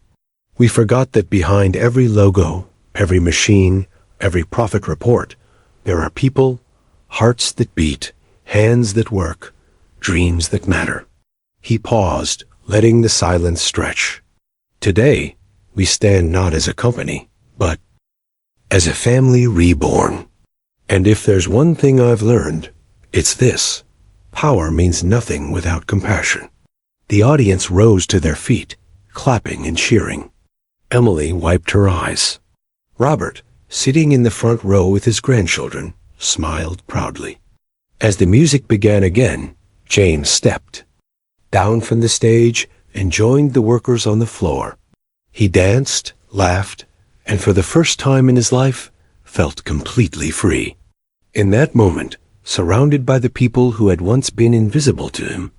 We forgot that behind every logo, every machine, every profit report, there are people, hearts that beat, hands that work, dreams that matter. He paused, letting the silence stretch. Today, we stand not as a company, but as a family reborn. And if there's one thing I've learned, it's this: power means nothing without compassion. The audience rose to their feet, clapping and cheering. Emily wiped her eyes. Robert, sitting in the front row with his grandchildren, smiled proudly. As the music began again, James stepped down from the stage and joined the workers on the floor. He danced, laughed, and for the first time in his life, felt completely free. In that moment, surrounded by the people who had once been invisible to him,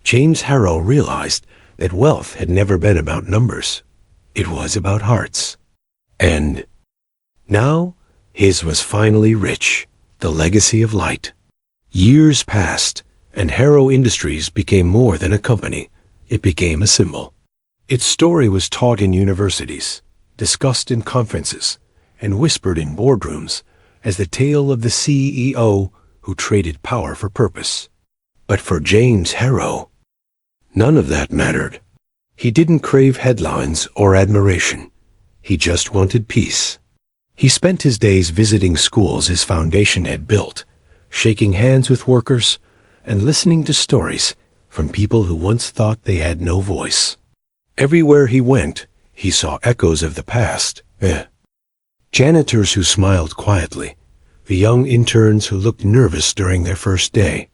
James Harrow realized that wealth had never been about numbers. It was about hearts. And now, his was finally rich, the legacy of light. Years passed, and Harrow Industries became more than a company. It became a symbol. Its story was taught in universities, discussed in conferences, and whispered in boardrooms as the tale of the CEO who traded power for purpose. But for James Harrow, none of that mattered. He didn't crave headlines or admiration. He just wanted peace. He spent his days visiting schools his foundation had built, shaking hands with workers, and listening to stories from people who once thought they had no voice. Everywhere he went, he saw echoes of the past. Janitors who smiled quietly, the young interns who looked nervous during their first day.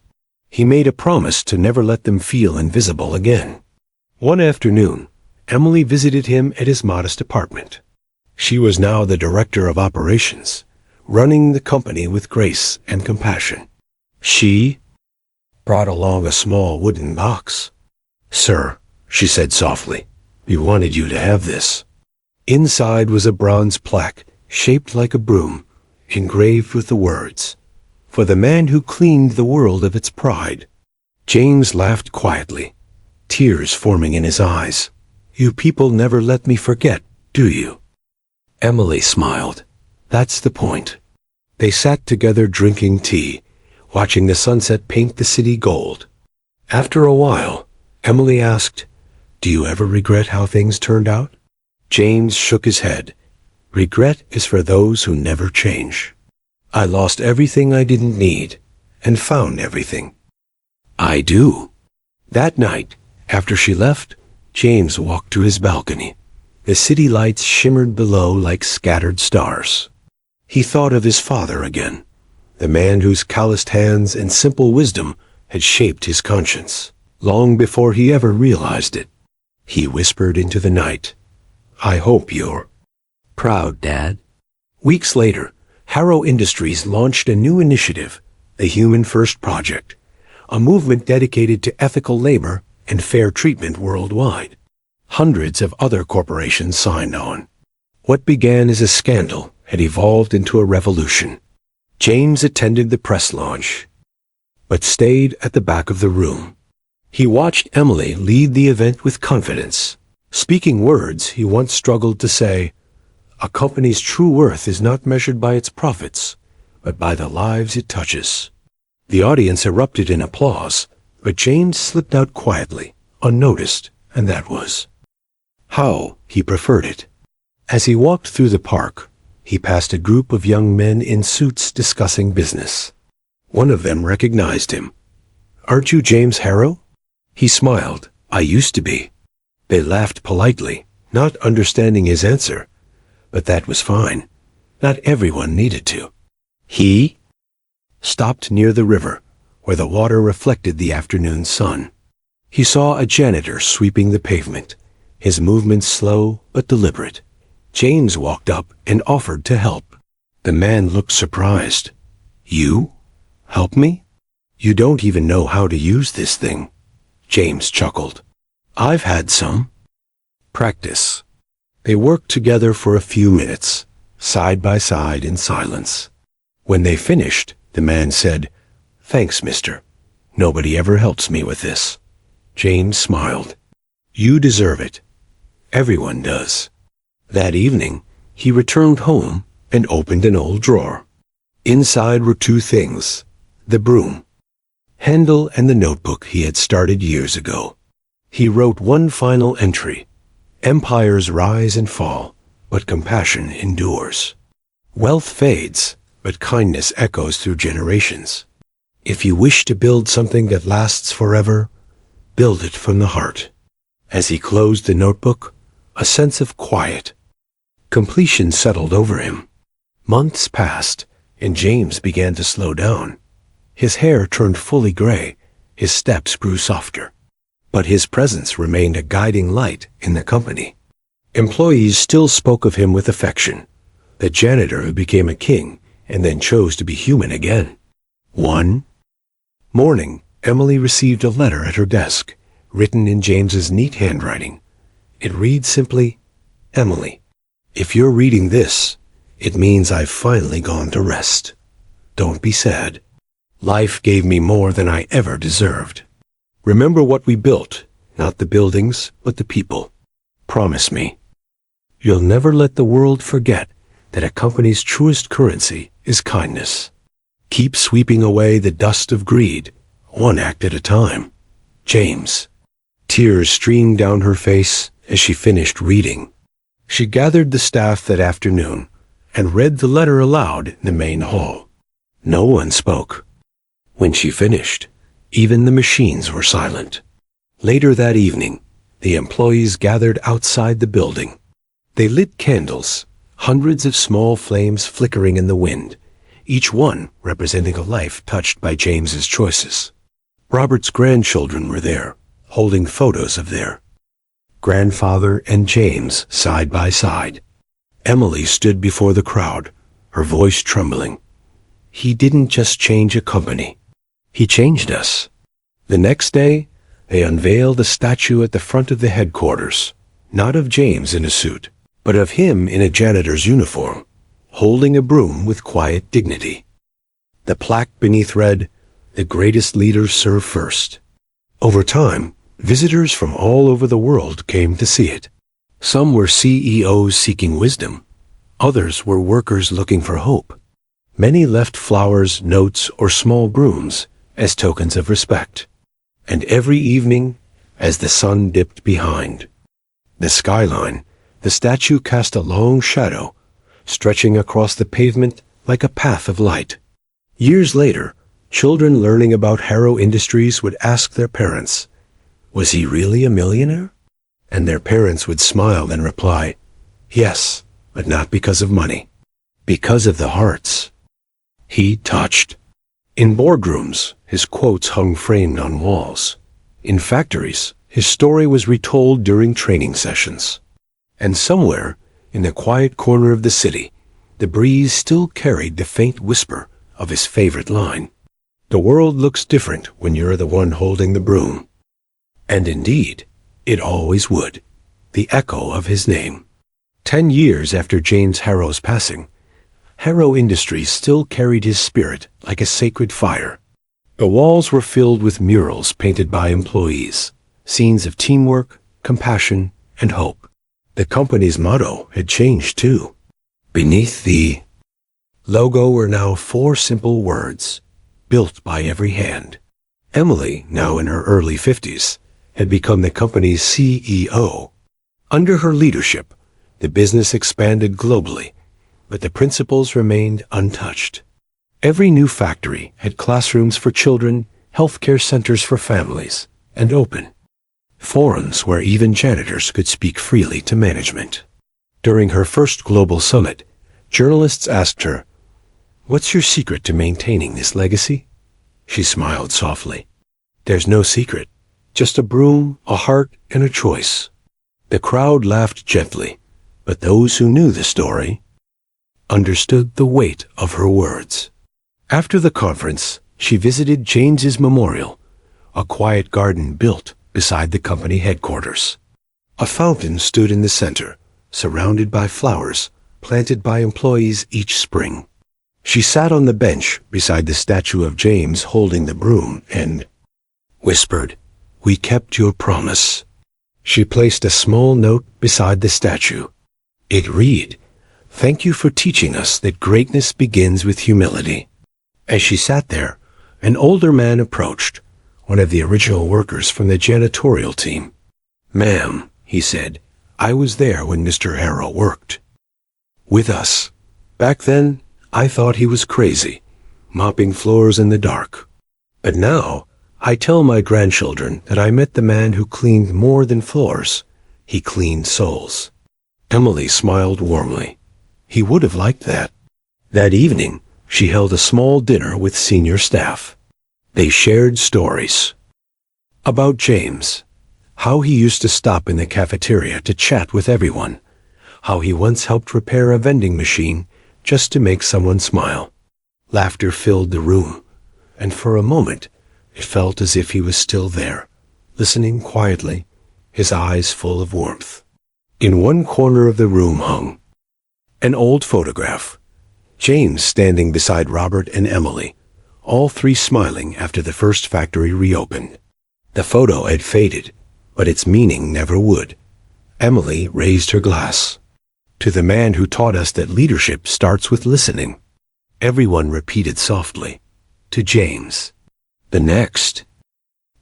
He made a promise to never let them feel invisible again. One afternoon, Emily visited him at his modest apartment. She was now the director of operations, running the company with grace and compassion. She brought along a small wooden box. "Sir," she said softly, "we wanted you to have this." Inside was a bronze plaque shaped like a broom, engraved with the words, "For the man who cleaned the world of its pride." James laughed quietly, tears forming in his eyes. "You people never let me forget, do you?" Emily smiled. "That's the point." They sat together drinking tea, watching the sunset paint the city gold. After a while, Emily asked, "Do you ever regret how things turned out?" James shook his head. "Regret is for those who never change. I lost everything I didn't need, and found everything I do." That night, after she left, James walked to his balcony. The city lights shimmered below like scattered stars. He thought of his father again, the man whose calloused hands and simple wisdom had shaped his conscience, long before he ever realized it. He whispered into the night, "I hope you're proud, Dad." Weeks later, Harrow Industries launched a new initiative, the Human First Project, a movement dedicated to ethical labor and fair treatment worldwide. Hundreds of other corporations signed on. What began as a scandal had evolved into a revolution. James attended the press launch, but stayed at the back of the room. He watched Emily lead the event with confidence, speaking words he once struggled to say. A company's true worth is not measured by its profits, but by the lives it touches. The audience erupted in applause, but James slipped out quietly, unnoticed, and that was how he preferred it. As he walked through the park, he passed a group of young men in suits discussing business. One of them recognized him. "Aren't you James Harrow?" He smiled. "I used to be." They laughed politely, not understanding his answer, but that was fine. Not everyone needed to. He stopped near the river, where the water reflected the afternoon sun. He saw a janitor sweeping the pavement, his movements slow but deliberate. James walked up and offered to help. The man looked surprised. "You? Help me? You don't even know how to use this thing." James chuckled. "I've had some practice." They worked together for a few minutes, side by side in silence. When they finished, the man said, "Thanks, mister. Nobody ever helps me with this." James smiled. "You deserve it. Everyone does." That evening, he returned home and opened an old drawer. Inside were two things: the broom handle and the notebook he had started years ago. He wrote one final entry: "Empires rise and fall, but compassion endures. Wealth fades, but kindness echoes through generations. If you wish to build something that lasts forever, build it from the heart." As he closed the notebook, a sense of quiet, completion settled over him. Months passed, and James began to slow down. His hair turned fully gray, his steps grew softer. But his presence remained a guiding light in the company. Employees still spoke of him with affection, the janitor who became a king and then chose to be human again. One morning, Emily received a letter at her desk, written in James's neat handwriting. It read simply, "Emily, if you're reading this, it means I've finally gone to rest. Don't be sad. Life gave me more than I ever deserved. Remember what we built, not the buildings, but the people. Promise me. You'll never let the world forget that a company's truest currency is kindness. Keep sweeping away the dust of greed, one act at a time. James." Tears streamed down her face as she finished reading. She gathered the staff that afternoon and read the letter aloud in the main hall. No one spoke. When she finished, even the machines were silent. Later that evening, the employees gathered outside the building. They lit candles, hundreds of small flames flickering in the wind, each one representing a life touched by James's choices. Robert's grandchildren were there, holding photos of their grandfather and James side by side. Emily stood before the crowd, her voice trembling. He didn't just change a company. He changed us. The next day, they unveiled a statue at the front of the headquarters, not of James in a suit, but of him in a janitor's uniform, holding a broom with quiet dignity. The plaque beneath read, "The greatest leaders serve first." Over time, visitors from all over the world came to see it. Some were CEOs seeking wisdom. Others were workers looking for hope. Many left flowers, notes, or small brooms as tokens of respect. And every evening, as the sun dipped behind the skyline, the statue cast a long shadow, stretching across the pavement like a path of light. Years later, children learning about Harrow Industries would ask their parents, "Was he really a millionaire?" And their parents would smile and reply, "Yes, but not because of money. Because of the hearts he touched." In boardrooms, his quotes hung framed on walls. In factories, his story was retold during training sessions. And somewhere, in the quiet corner of the city, the breeze still carried the faint whisper of his favorite line. The world looks different when you're the one holding the broom. And indeed, it always would. The echo of his name. 10 years after James Harrow's passing, Harrow Industries still carried his spirit like a sacred fire. The walls were filled with murals painted by employees, scenes of teamwork, compassion, and hope. The company's motto had changed too. Beneath the logo were now 4 simple words, built by every hand. Emily, now in her early 50s, had become the company's CEO. Under her leadership, the business expanded globally, but the principles remained untouched. Every new factory had classrooms for children, healthcare centers for families, and open forums where even janitors could speak freely to management. During her first global summit, journalists asked her, "What's your secret to maintaining this legacy?" She smiled softly. "There's no secret, just a broom, a heart, and a choice." The crowd laughed gently, but those who knew the story understood the weight of her words. After the conference, she visited James's memorial, a quiet garden built beside the company headquarters. A fountain stood in the center, surrounded by flowers planted by employees each spring. She sat on the bench beside the statue of James holding the broom and whispered, "We kept your promise." She placed a small note beside the statue. It read, "Thank you for teaching us that greatness begins with humility." As she sat there, an older man approached, one of the original workers from the janitorial team. "Ma'am," he said, "I was there when Mr. Harrow worked with us. Back then, I thought he was crazy, mopping floors in the dark. But now, I tell my grandchildren that I met the man who cleaned more than floors. He cleaned souls." Emily smiled warmly. He would have liked that. That evening, she held a small dinner with senior staff. They shared stories about James, how he used to stop in the cafeteria to chat with everyone, how he once helped repair a vending machine just to make someone smile. Laughter filled the room, and for a moment, it felt as if he was still there, listening quietly, his eyes full of warmth. In one corner of the room hung an old photograph, James standing beside Robert and Emily, all 3 smiling after the first factory reopened. The photo had faded, but its meaning never would. Emily raised her glass. "To the man who taught us that leadership starts with listening." Everyone repeated softly, "To James." The next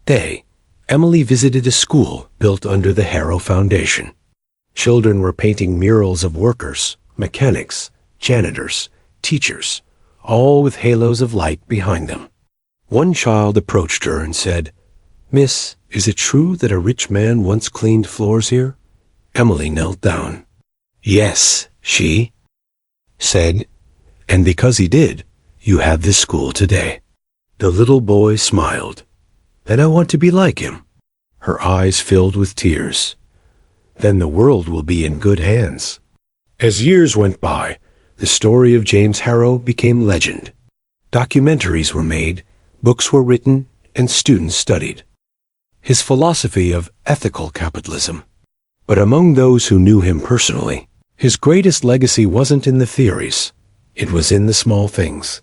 day, Emily visited a school built under the Harrow Foundation. Children were painting murals of workers, mechanics, janitors, teachers, all with halos of light behind them. One child approached her and said, "Miss, is it true that a rich man once cleaned floors here?" Emily knelt down. "Yes," she said, "and because he did, you have this school today." The little boy smiled. "Then I want to be like him." Her eyes filled with tears. "Then the world will be in good hands." As years went by, the story of James Harrow became legend. Documentaries were made, books were written, and students studied his philosophy of ethical capitalism. But among those who knew him personally, his greatest legacy wasn't in the theories. It was in the small things.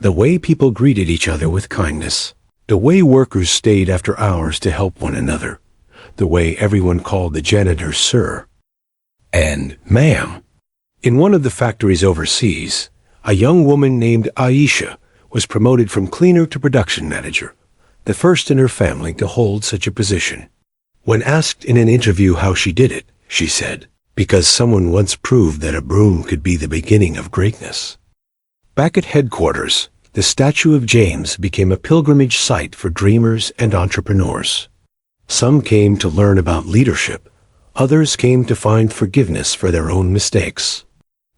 The way people greeted each other with kindness. The way workers stayed after hours to help one another. The way everyone called the janitor sir and ma'am. In one of the factories overseas, a young woman named Aisha was promoted from cleaner to production manager, the first in her family to hold such a position. When asked in an interview how she did it, she said, "Because someone once proved that a broom could be the beginning of greatness." Back at headquarters, the statue of James became a pilgrimage site for dreamers and entrepreneurs. Some came to learn about leadership, others came to find forgiveness for their own mistakes.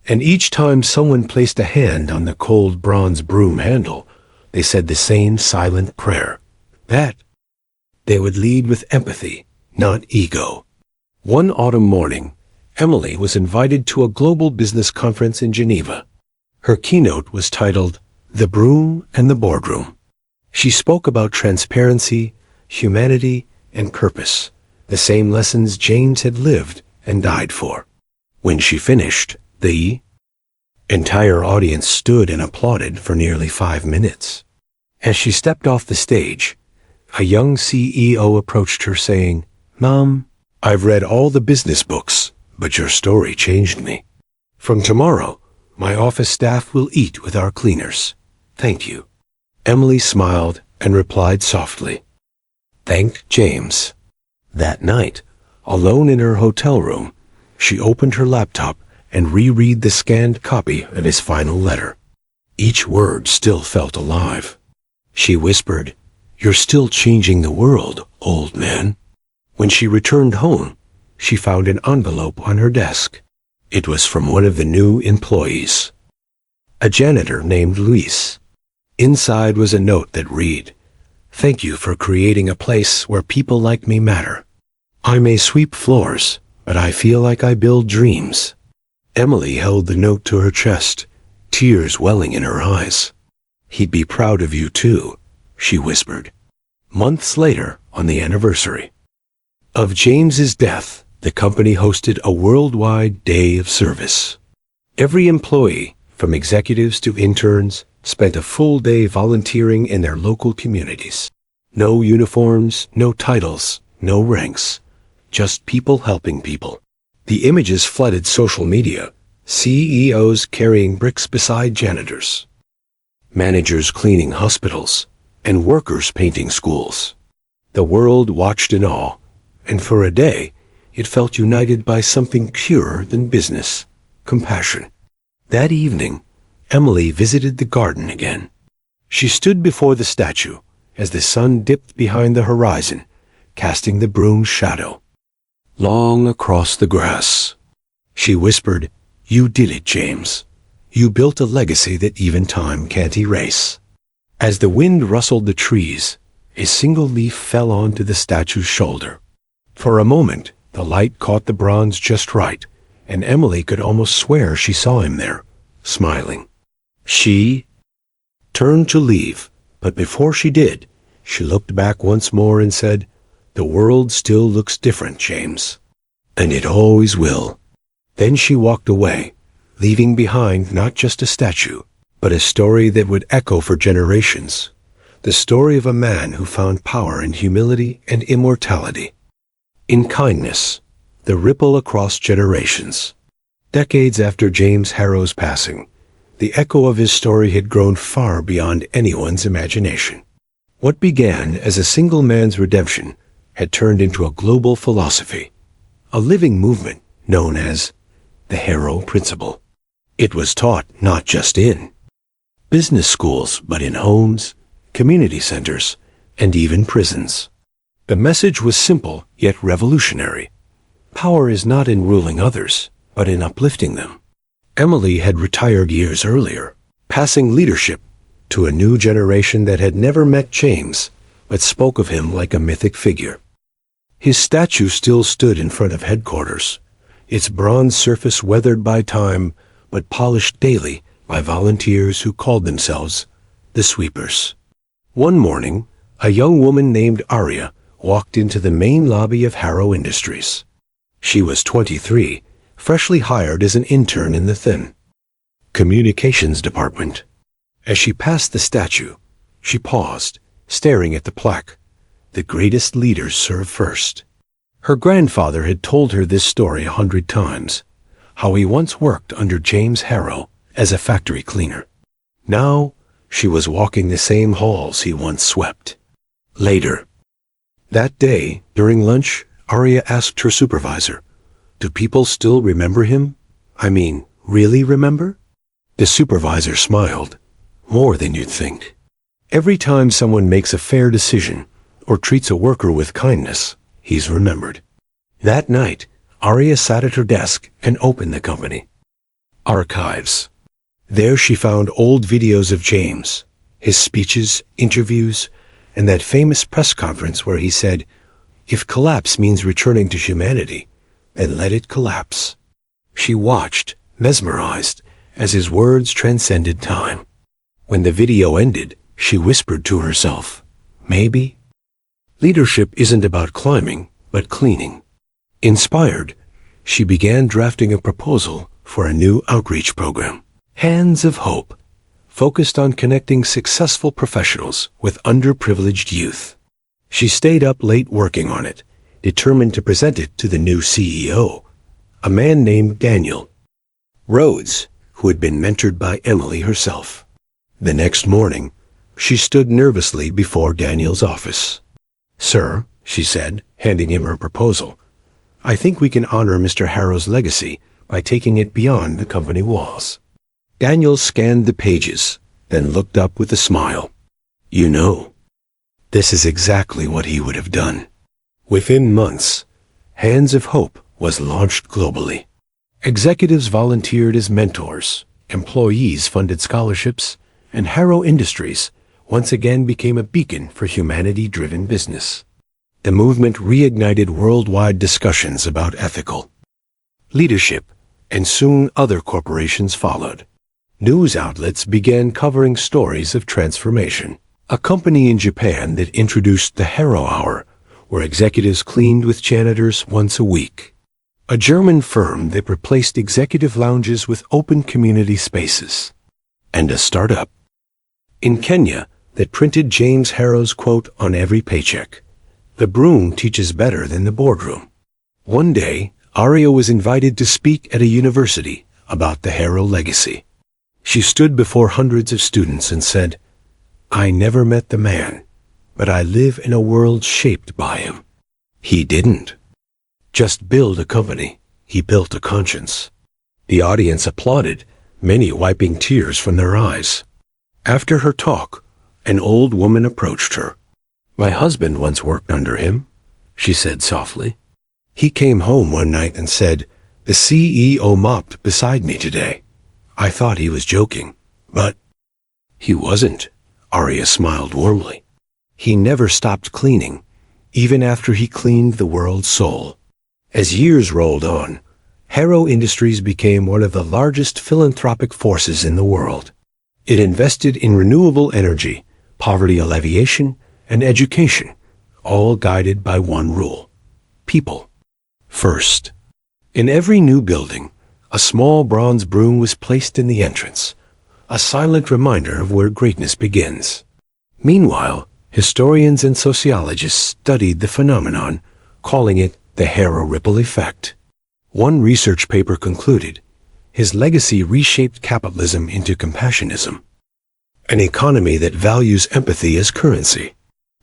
And each time someone placed a hand on the cold bronze broom handle, they said the same silent prayer, that they would lead with empathy, not ego. One autumn morning, Emily was invited to a global business conference in Geneva. Her keynote was titled, "The Broom and the Boardroom." She spoke about transparency, humanity, and purpose, the same lessons James had lived and died for. When she finished, the entire audience stood and applauded for nearly 5 minutes. As she stepped off the stage, a young CEO approached her saying, "Mom, I've read all the business books, but your story changed me. From tomorrow, my office staff will eat with our cleaners. Thank you." Emily smiled and replied softly, "Thank James." That night, alone in her hotel room, she opened her laptop and reread the scanned copy of his final letter. Each word still felt alive. She whispered, "You're still changing the world, old man." When she returned home, she found an envelope on her desk. It was from one of the new employees, a janitor named Luis. Inside was a note that read, "Thank you for creating a place where people like me matter. I may sweep floors, but I feel like I build dreams." Emily held the note to her chest, tears welling in her eyes. "He'd be proud of you too," she whispered. Months later, on the anniversary of James's death, the company hosted a worldwide day of service. Every employee, from executives to interns, spent a full day volunteering in their local communities. No uniforms, no titles, no ranks, just people helping people. The images flooded social media, CEOs carrying bricks beside janitors, managers cleaning hospitals, and workers painting schools. The world watched in awe, and for a day, it felt united by something purer than business, compassion. That evening, Emily visited the garden again. She stood before the statue as the sun dipped behind the horizon, casting the broom's shadow long across the grass. She whispered, "You did it, James. You built a legacy that even time can't erase." As the wind rustled the trees, a single leaf fell onto the statue's shoulder. For a moment, the light caught the bronze just right, and Emily could almost swear she saw him there, smiling. She turned to leave, but before she did, she looked back once more and said, "The world still looks different, James. And it always will." Then she walked away, leaving behind not just a statue, but a story that would echo for generations. The story of a man who found power in humility and immortality. In kindness, the ripple across generations. Decades after James Harrow's passing, the echo of his story had grown far beyond anyone's imagination. What began as a single man's redemption had turned into a global philosophy, a living movement known as the Harrow Principle. It was taught not just in business schools, but in homes, community centers, and even prisons. The message was simple yet revolutionary. Power is not in ruling others, but in uplifting them. Emily had retired years earlier, passing leadership to a new generation that had never met James, but spoke of him like a mythic figure. His statue still stood in front of headquarters, its bronze surface weathered by time, but polished daily by volunteers who called themselves the Sweepers. One morning, a young woman named Aria walked into the main lobby of Harrow Industries. She was 23, freshly hired as an intern in the communications department. As she passed the statue, she paused, staring at the plaque, "The greatest leaders serve first." Her grandfather had told her this story 100 times, how he once worked under James Harrow as a factory cleaner. Now, she was walking the same halls he once swept. Later that day, during lunch, Aria asked her supervisor, "Do people still remember him? I mean, really remember?" The supervisor smiled. "More than you'd think. Every time someone makes a fair decision or treats a worker with kindness, he's remembered." That night, Aria sat at her desk and opened the company archives. There she found old videos of James, his speeches, interviews, and that famous press conference where he said, "If collapse means returning to humanity, then let it collapse." She watched, mesmerized, as his words transcended time. When the video ended, she whispered to herself, "Maybe leadership isn't about climbing, but cleaning." Inspired, she began drafting a proposal for a new outreach program, Hands of Hope, focused on connecting successful professionals with underprivileged youth. She stayed up late working on it, determined to present it to the new CEO, a man named Daniel Rhodes, who had been mentored by Emily herself. The next morning, she stood nervously before Daniel's office. "Sir," she said, handing him her proposal, "I think we can honor Mr. Harrow's legacy by taking it beyond the company walls." Daniel scanned the pages, then looked up with a smile. "You know, this is exactly what he would have done." Within months, Hands of Hope was launched globally. Executives volunteered as mentors, employees funded scholarships, and Harrow Industries once again became a beacon for humanity-driven business. The movement reignited worldwide discussions about ethical leadership, and soon other corporations followed. News outlets began covering stories of transformation. A company in Japan that introduced the Harrow Hour, where executives cleaned with janitors once a week. A German firm that replaced executive lounges with open community spaces. And a startup in Kenya that printed James Harrow's quote on every paycheck, "The broom teaches better than the boardroom." One day, Aria was invited to speak at a university about the Harrow legacy. She stood before hundreds of students and said, "I never met the man, but I live in a world shaped by him. He didn't just build a company, he built a conscience." The audience applauded, many wiping tears from their eyes. After her talk, an old woman approached her. "My husband once worked under him," she said softly. "He came home one night and said, 'The CEO mopped beside me today.' I thought he was joking, but he wasn't." Aria smiled warmly. "He never stopped cleaning, even after he cleaned the world's soul." As years rolled on, Harrow Industries became one of the largest philanthropic forces in the world. It invested in renewable energy, poverty alleviation, and education, all guided by one rule: people first. In every new building, a small bronze broom was placed in the entrance, a silent reminder of where greatness begins. Meanwhile, historians and sociologists studied the phenomenon, calling it the Harrow ripple effect. One research paper concluded, his legacy reshaped capitalism into compassionism, an economy that values empathy as currency.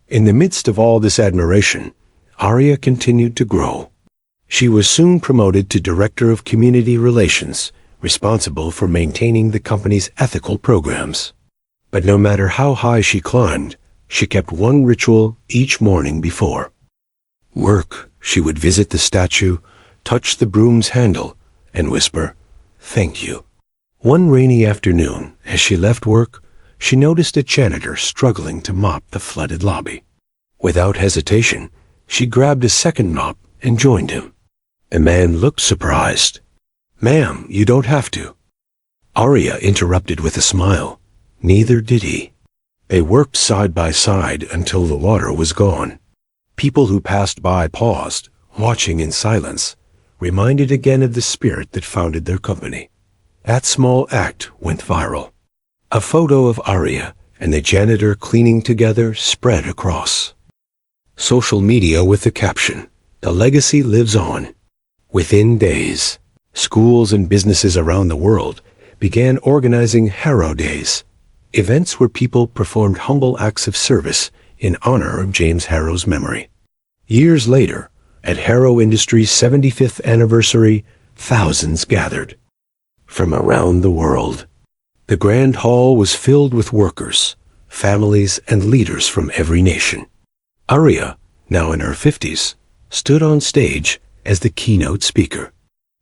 In the midst of all this admiration, Arya continued to grow. She was soon promoted to Director of Community Relations, responsible for maintaining the company's ethical programs. But no matter how high she climbed, she kept one ritual each morning before work. She would visit the statue, touch the broom's handle, and whisper, "Thank you." One rainy afternoon, as she left work, she noticed a janitor struggling to mop the flooded lobby. Without hesitation, she grabbed a second mop and joined him. A man looked surprised. "Ma'am, you don't have to." Arya interrupted with a smile. Neither did he. They worked side by side until the water was gone. People who passed by paused, watching in silence, reminded again of the spirit that founded their company. That small act went viral. A photo of Arya and the janitor cleaning together spread across social media with the caption, "The legacy lives on." Within days, schools and businesses around the world began organizing Harrow Days, events where people performed humble acts of service in honor of James Harrow's memory. Years later, at Harrow Industries' 75th anniversary, thousands gathered from around the world. The Grand Hall was filled with workers, families, and leaders from every nation. Arya, now in her 50s, stood on stage as the keynote speaker.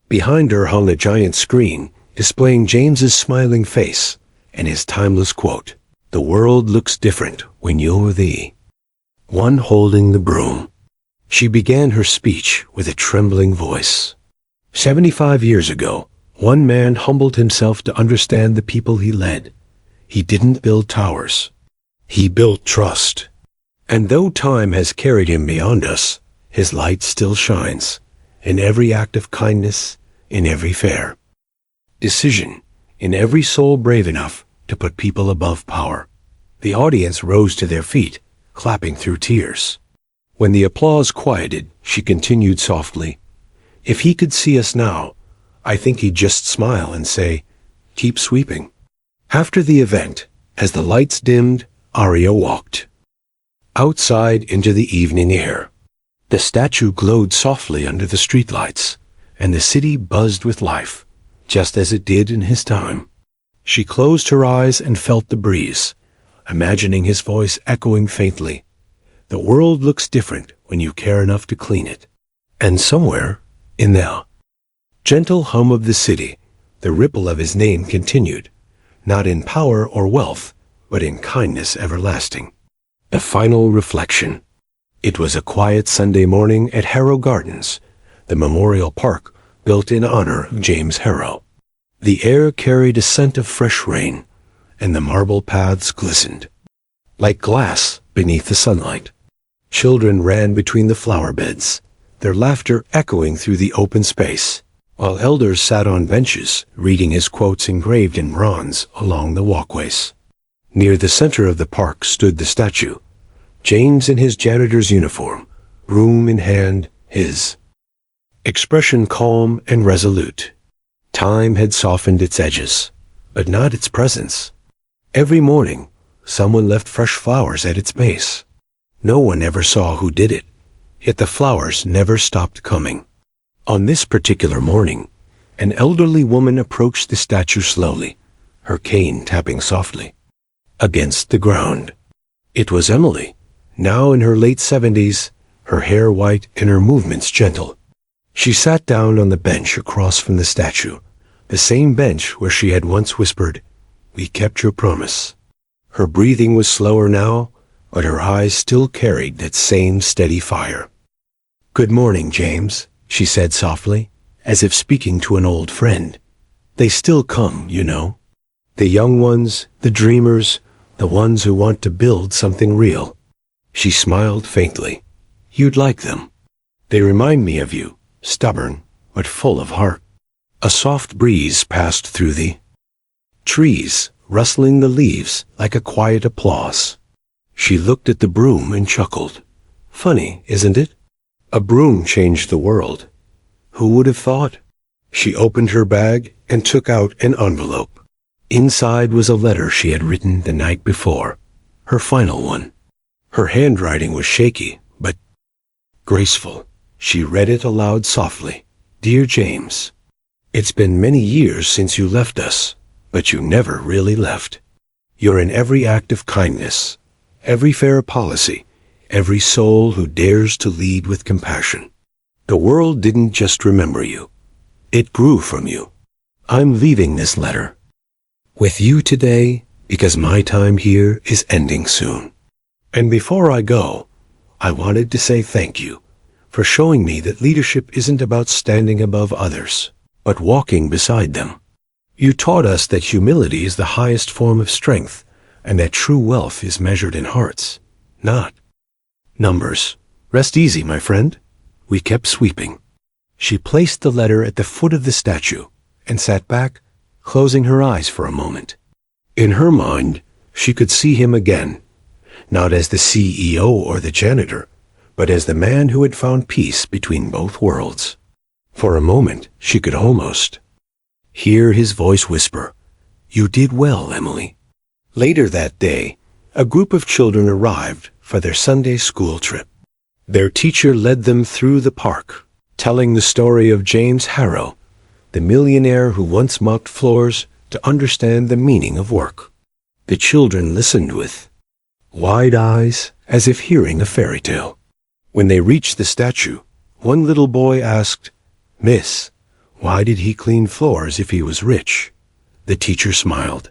Behind her hung a giant screen displaying James's smiling face and his timeless quote, "The world looks different when you're the one holding the broom." She began her speech with a trembling voice. 75 years ago, one man humbled himself to understand the people he led. He didn't build towers. He built trust. And though time has carried him beyond us, his light still shines in every act of kindness, in every fair decision, in every soul brave enough to put people above power. The audience rose to their feet, clapping through tears. When the applause quieted, she continued softly, "If he could see us now, I think he'd just smile and say, 'Keep sweeping.'" After the event, as the lights dimmed, Arya walked outside into the evening air. The statue glowed softly under the streetlights, and the city buzzed with life, just as it did in his time. She closed her eyes and felt the breeze, imagining his voice echoing faintly, "The world looks different when you care enough to clean it." And somewhere, in the gentle hum of the city, the ripple of his name continued, not in power or wealth, but in kindness everlasting. A final reflection. It was a quiet Sunday morning at Harrow Gardens, the memorial park built in honor of James Harrow. The air carried a scent of fresh rain, and the marble paths glistened like glass beneath the sunlight. Children ran between the flower beds, their laughter echoing through the open space, while elders sat on benches, reading his quotes engraved in bronze along the walkways. Near the center of the park stood the statue, James in his janitor's uniform, broom in hand, his expression calm and resolute. Time had softened its edges, but not its presence. Every morning, someone left fresh flowers at its base. No one ever saw who did it, yet the flowers never stopped coming. On this particular morning, an elderly woman approached the statue slowly, her cane tapping softly against the ground. It was Emily, now in her late 70s, her hair white and her movements gentle. She sat down on the bench across from the statue, the same bench where she had once whispered, "We kept your promise." Her breathing was slower now, but her eyes still carried that same steady fire. "Good morning, James," she said softly, as if speaking to an old friend. "They still come, you know. The young ones, the dreamers, the ones who want to build something real." She smiled faintly. "You'd like them. They remind me of you, stubborn, but full of heart." A soft breeze passed through the trees, rustling the leaves like a quiet applause. She looked at the broom and chuckled. "Funny, isn't it? A broom changed the world. Who would have thought?" She opened her bag and took out an envelope. Inside was a letter she had written the night before, her final one. Her handwriting was shaky, but Graceful, she read it aloud softly. Dear James, it's been many years since you left us, but you never really left. You're in every act of kindness, every fair policy, every soul who dares to lead with compassion. The world didn't just remember you. It grew from you. I'm leaving this letter with you today because my time here is ending soon. And before I go, I wanted to say thank you for showing me that leadership isn't about standing above others, but walking beside them. You taught us that humility is the highest form of strength, and that true wealth is measured in hearts, not numbers. Rest easy, my friend. We kept sweeping. She placed the letter at the foot of the statue and sat back, closing her eyes for a moment. In her mind, she could see him again, not as the CEO or the janitor, but as the man who had found peace between both worlds. For a moment, she could almost hear his voice whisper, "You did well, Emily." Later that day, a group of children arrived for their Sunday school trip. Their teacher led them through the park, telling the story of James Harrow, the millionaire who once mopped floors to understand the meaning of work. The children listened with wide eyes, as if hearing a fairy tale. When they reached the statue, one little boy asked, "Miss, why did he clean floors if he was rich?" The teacher smiled.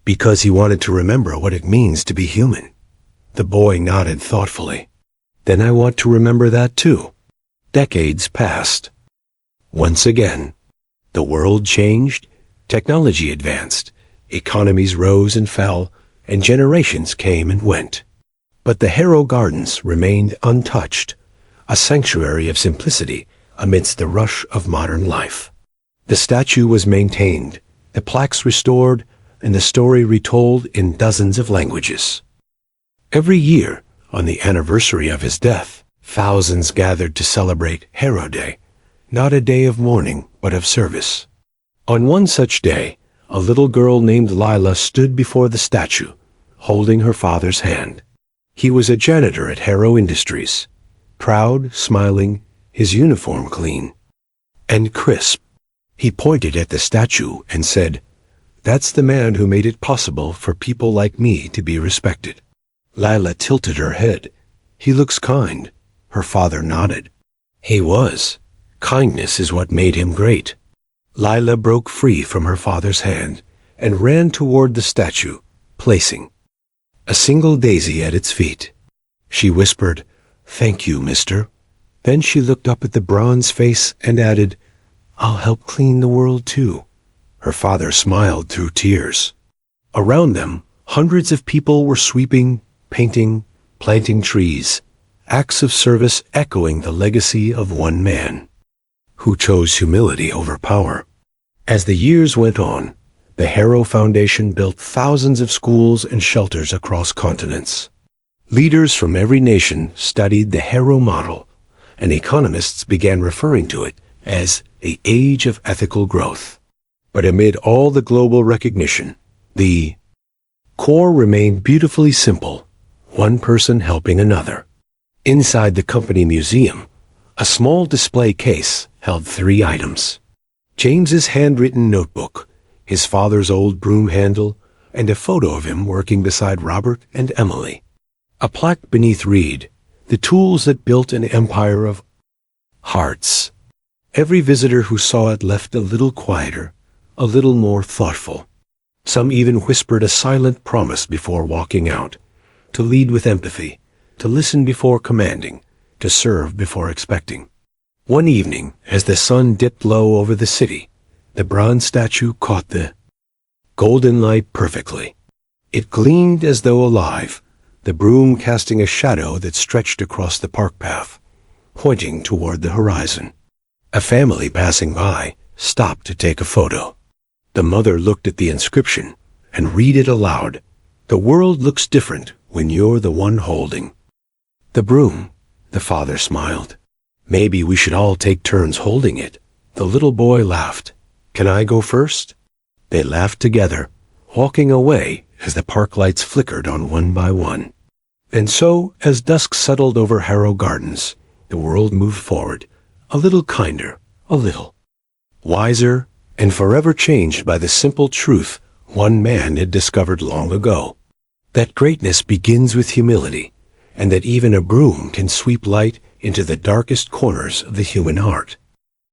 "Because he wanted to remember what it means to be human." The boy nodded thoughtfully. "Then I want to remember that too." Decades passed. Once again, the world changed, technology advanced, economies rose and fell, and generations came and went. But the Harrow Gardens remained untouched, a sanctuary of simplicity amidst the rush of modern life. The statue was maintained, the plaques restored, and the story retold in dozens of languages. Every year, on the anniversary of his death, thousands gathered to celebrate Harrow Day, not a day of mourning, but of service. On one such day, a little girl named Lila stood before the statue, holding her father's hand. He was a janitor at Harrow Industries, proud, smiling, his uniform clean and crisp. He pointed at the statue and said, "That's the man who made it possible for people like me to be respected." Lila tilted her head. "He looks kind." Her father nodded. "He was. Kindness is what made him great." Lila broke free from her father's hand and ran toward the statue, placing a single daisy at its feet. She whispered, "Thank you, mister." Then she looked up at the bronze face and added, "I'll help clean the world too." Her father smiled through tears. Around them, hundreds of people were sweeping, painting, planting trees, acts of service echoing the legacy of one man who chose humility over power. As the years went on, the Harrow Foundation built thousands of schools and shelters across continents. Leaders from every nation studied the Harrow model, and economists began referring to it as the age of ethical growth. But amid all the global recognition, the core remained beautifully simple, one person helping another. Inside the company museum, a small display case held 3 items: James's handwritten notebook, his father's old broom handle, and a photo of him working beside Robert and Emily. A plaque beneath read, "The tools that built an empire of hearts." Every visitor who saw it left a little quieter, a little more thoughtful. Some even whispered a silent promise before walking out, to lead with empathy, to listen before commanding, to serve before expecting. One evening, as the sun dipped low over the city, the bronze statue caught the golden light perfectly. It gleamed as though alive, the broom casting a shadow that stretched across the park path, pointing toward the horizon. A family passing by stopped to take a photo. The mother looked at the inscription and read it aloud. "The world looks different when you're the one holding the broom." The father smiled. "Maybe we should all take turns holding it." The little boy laughed. "Can I go first?" They laughed together, walking away as the park lights flickered on one by one. And so, as dusk settled over Harrow Gardens, the world moved forward, a little kinder, a little wiser, and forever changed by the simple truth one man had discovered long ago. That greatness begins with humility, and that even a broom can sweep light into the darkest corners of the human heart.